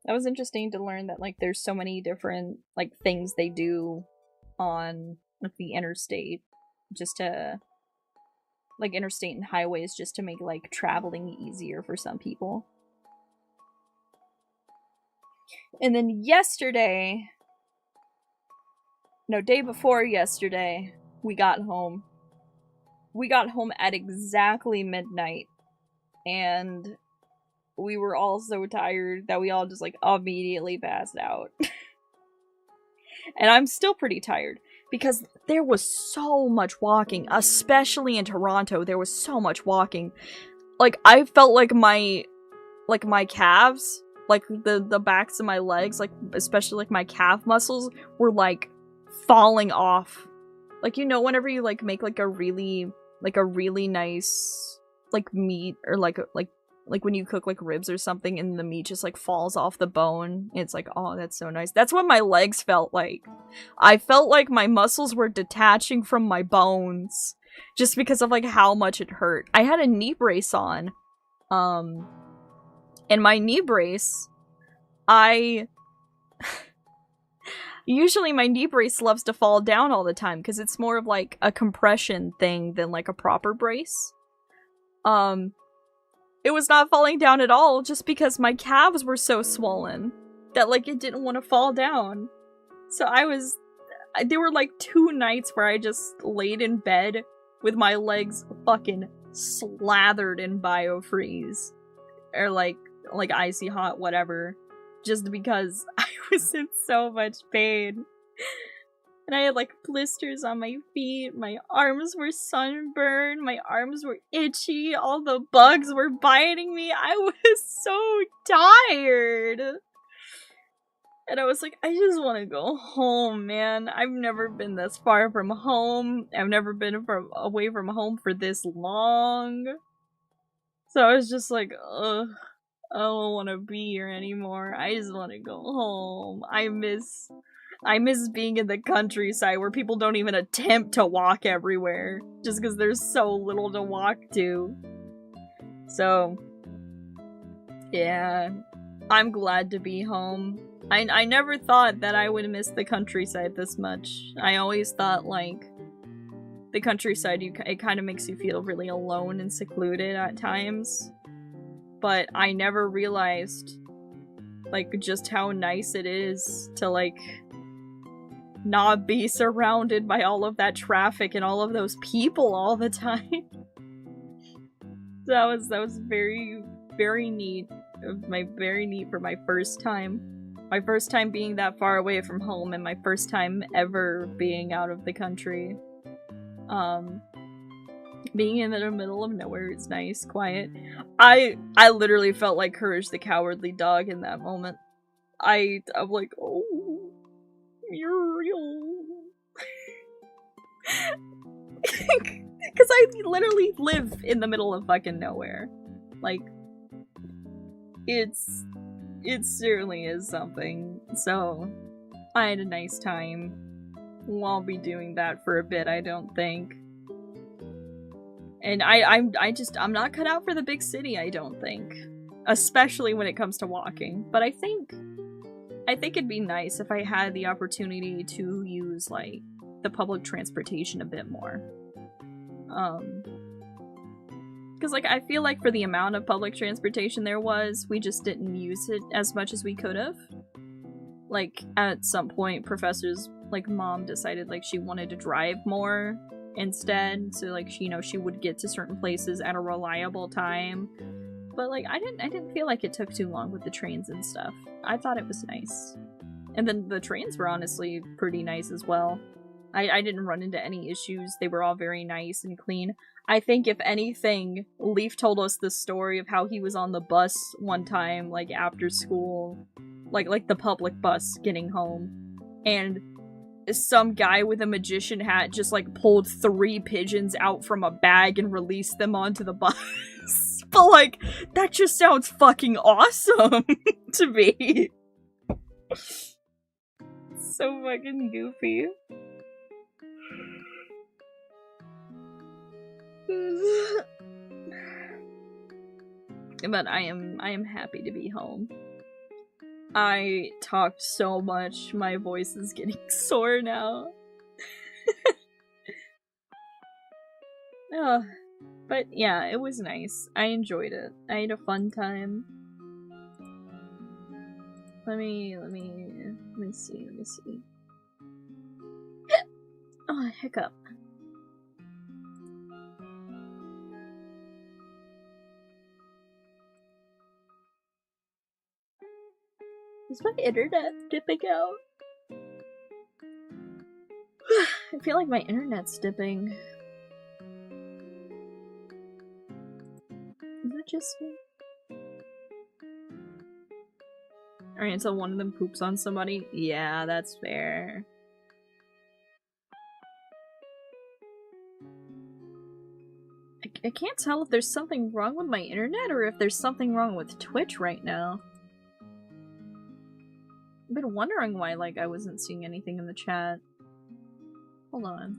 That was interesting to learn that, like, there's so many different, like, things they do on, like, the interstate, just to, like, interstate and highways, just to make, like, traveling easier for some people. And then day before yesterday, we got home. We got home at exactly midnight, and we were all so tired that we all just, like, immediately passed out. And I'm still pretty tired, because there was so much walking, especially in Toronto. There was so much walking. Like, I felt like my calves, like, the backs of my legs, like, especially, like, my calf muscles were, like, falling off. Like, you know, whenever you, like, make, like a really nice, like, meat, or, like when you cook, like, ribs or something, and the meat just, like, falls off the bone. It's like, oh, that's so nice. That's what my legs felt like. I felt like my muscles were detaching from my bones, just because of, like, how much it hurt. I had a knee brace on, and my knee brace, usually my knee brace loves to fall down all the time, because it's more of, like, a compression thing than, like, a proper brace. It was not falling down at all, just because my calves were so swollen that, like, it didn't want to fall down. So there were like 2 nights where I just laid in bed with my legs fucking slathered in biofreeze. Or like icy hot, whatever. Just because I was in so much pain. And I had like blisters on my feet, my arms were sunburned, my arms were itchy, all the bugs were biting me. I was so tired. And I was like, I just want to go home, man. I've never been this far from home. I've never been away from home for this long. So I was just like, ugh, I don't want to be here anymore. I just want to go home. I miss being in the countryside where people don't even attempt to walk everywhere just because there's so little to walk to. So, yeah, I'm glad to be home. I never thought that I would miss the countryside this much. I always thought, like, the countryside, it kind of makes you feel really alone and secluded at times. But I never realized, like, just how nice it is to, like, not be surrounded by all of that traffic and all of those people all the time. That was very, very neat. Very neat for my first time. My first time being that far away from home and my first time ever being out of the country. Being in the middle of nowhere is nice, quiet. I literally felt like Courage the Cowardly Dog in that moment. I'm like, oh, you're real. Because I literally live in the middle of fucking nowhere. Like, it certainly is something. So, I had a nice time. I'll be doing that for a bit, I don't think. And I'm not cut out for the big city, I don't think. Especially when it comes to walking. But I think it'd be nice if I had the opportunity to use, like, the public transportation a bit more. Because, like, I feel like for the amount of public transportation there was, we just didn't use it as much as we could have. Like, at some point, Professor's, like, mom decided, like, she wanted to drive more instead, so, like, she would get to certain places at a reliable time. But, like, I didn't feel like it took too long with the trains and stuff. I thought it was nice. And then the trains were honestly pretty nice as well. I didn't run into any issues. They were all very nice and clean. I think, if anything, Leaf told us the story of how he was on the bus one time, like, after school. Like the public bus getting home. And some guy with a magician hat just, like, pulled 3 pigeons out from a bag and released them onto the bus. But, like, that just sounds fucking awesome to me. So fucking goofy. But I am happy to be home. I talked so much, my voice is getting sore now. Oh, but yeah, it was nice. I enjoyed it. I had a fun time. Let me see. Oh, hiccup. Is my internet dipping out? I feel like my internet's dipping. Is it just me? Alright, until one of them poops on somebody? Yeah, that's fair. I can't tell if there's something wrong with my internet or if there's something wrong with Twitch right now. I've been wondering why, like, I wasn't seeing anything in the chat. Hold on.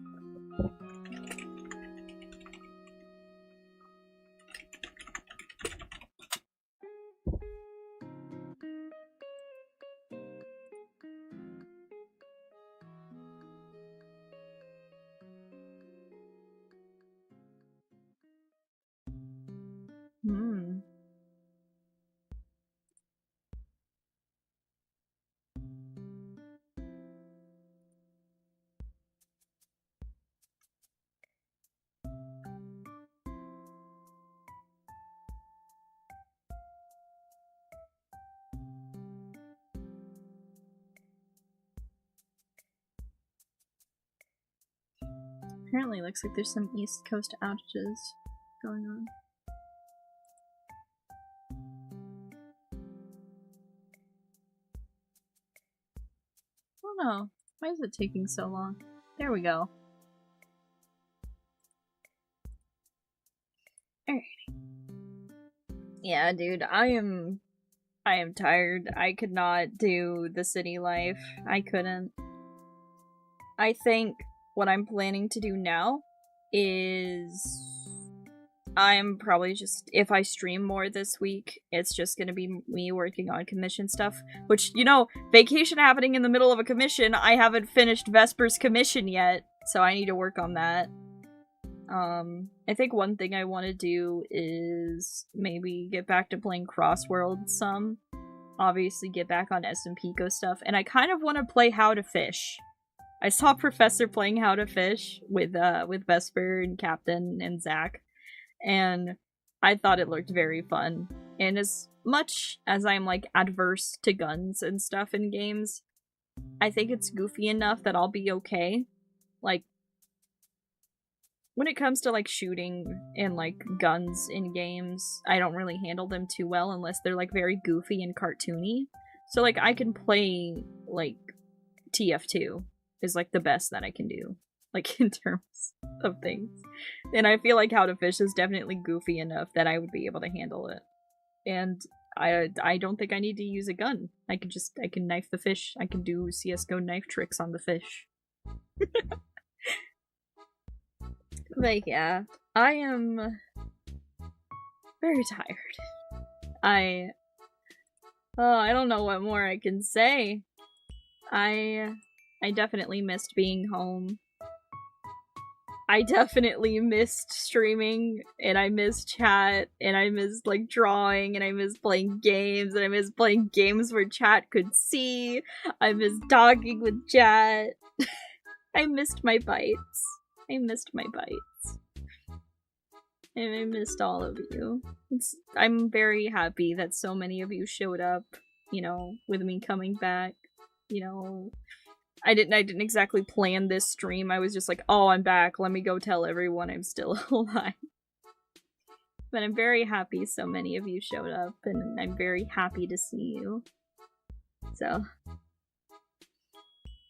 Apparently it looks like there's some East Coast outages going on. Oh no, why is it taking so long? There we go. Alrighty. Yeah, dude, I am tired. I could not do the city life. I couldn't. I think what I'm planning to do now is I'm probably just, if I stream more this week, it's just gonna be me working on commission stuff. Which, you know, vacation happening in the middle of a commission, I haven't finished Vesper's commission yet, so I need to work on that. I think one thing I want to do is maybe get back to playing Crossworld some. Obviously get back on some PIKO stuff, and I kind of want to play How to Fish. I saw Professor playing How to Fish with Vesper and Captain and Zach, and I thought it looked very fun. And as much as I'm like adverse to guns and stuff in games, I think it's goofy enough that I'll be okay. Like, when it comes to like shooting and like guns in games, I don't really handle them too well unless they're like very goofy and cartoony. So like I can play like TF2 is like the best that I can do, like in terms of things. And I feel like How to Fish is definitely goofy enough that I would be able to handle it. And I don't think I need to use a gun. I can knife the fish. I can do CSGO knife tricks on the fish. But yeah, I am very tired. I don't know what more I can say. I definitely missed being home. I definitely missed streaming, and I missed chat, and I missed like drawing, and I missed playing games, and I missed playing games where chat could see. I missed talking with chat. I missed my bites. And I missed all of you. I'm very happy that so many of you showed up, you know, with me coming back. You know, I didn't exactly plan this stream. I was just like, oh, I'm back. Let me go tell everyone I'm still alive. But I'm very happy so many of you showed up, and I'm very happy to see you. So,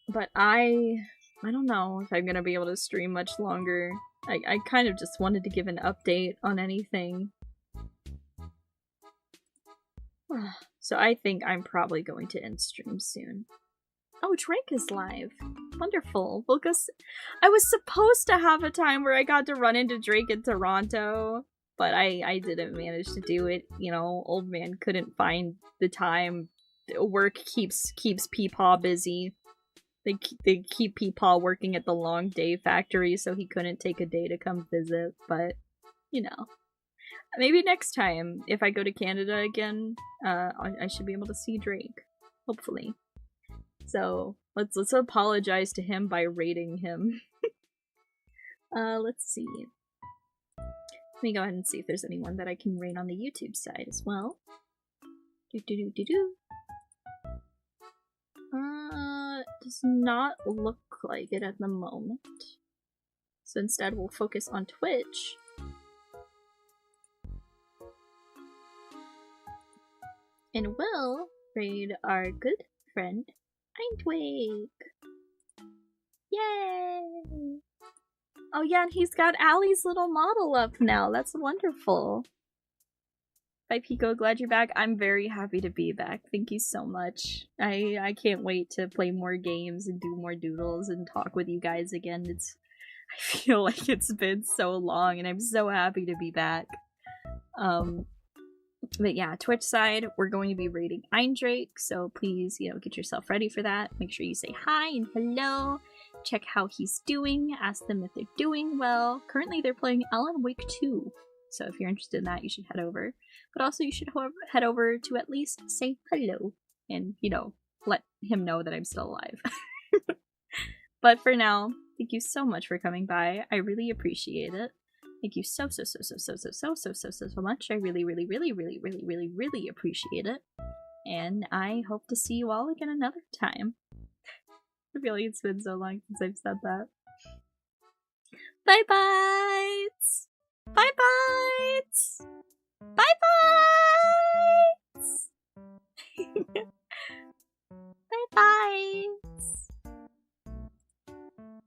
but I don't know if I'm gonna be able to stream much longer. I kind of just wanted to give an update on anything. So I think I'm probably going to end stream soon. Oh, Drake is live. Wonderful. We'll go I was supposed to have a time where I got to run into Drake in Toronto, but I didn't manage to do it. You know, old man couldn't find the time. Work keeps Peepaw busy. They keep Peepaw working at the long day factory, so he couldn't take a day to come visit, but, you know. Maybe next time, if I go to Canada again, I should be able to see Drake. Hopefully. So, let's apologize to him by rating him. Let's see. Let me go ahead and see if there's anyone that I can rate on the YouTube side as well. Does not look like it at the moment. So instead we'll focus on Twitch. And we'll raid our good friend, Eindwake. Yay! Oh yeah, and he's got Allie's little model up now. That's wonderful. Bye PIKO, glad you're back. I'm very happy to be back. Thank you so much. I can't wait to play more games and do more doodles and talk with you guys again. I feel like it's been so long and I'm so happy to be back. But yeah, Twitch side, we're going to be raiding Eindrake, so please, you know, get yourself ready for that. Make sure you say hi and hello. Check how he's doing. Ask them if they're doing well. Currently, they're playing Alan Wake 2. So if you're interested in that, you should head over. But also, you should head over to at least say hello. And, you know, let him know that I'm still alive. But for now, thank you so much for coming by. I really appreciate it. Thank you so much. I really appreciate it. And I hope to see you all again another time. I feel like it's been so long since I've said that. Bye bites! Bye bites! Bye bites! Bye bites!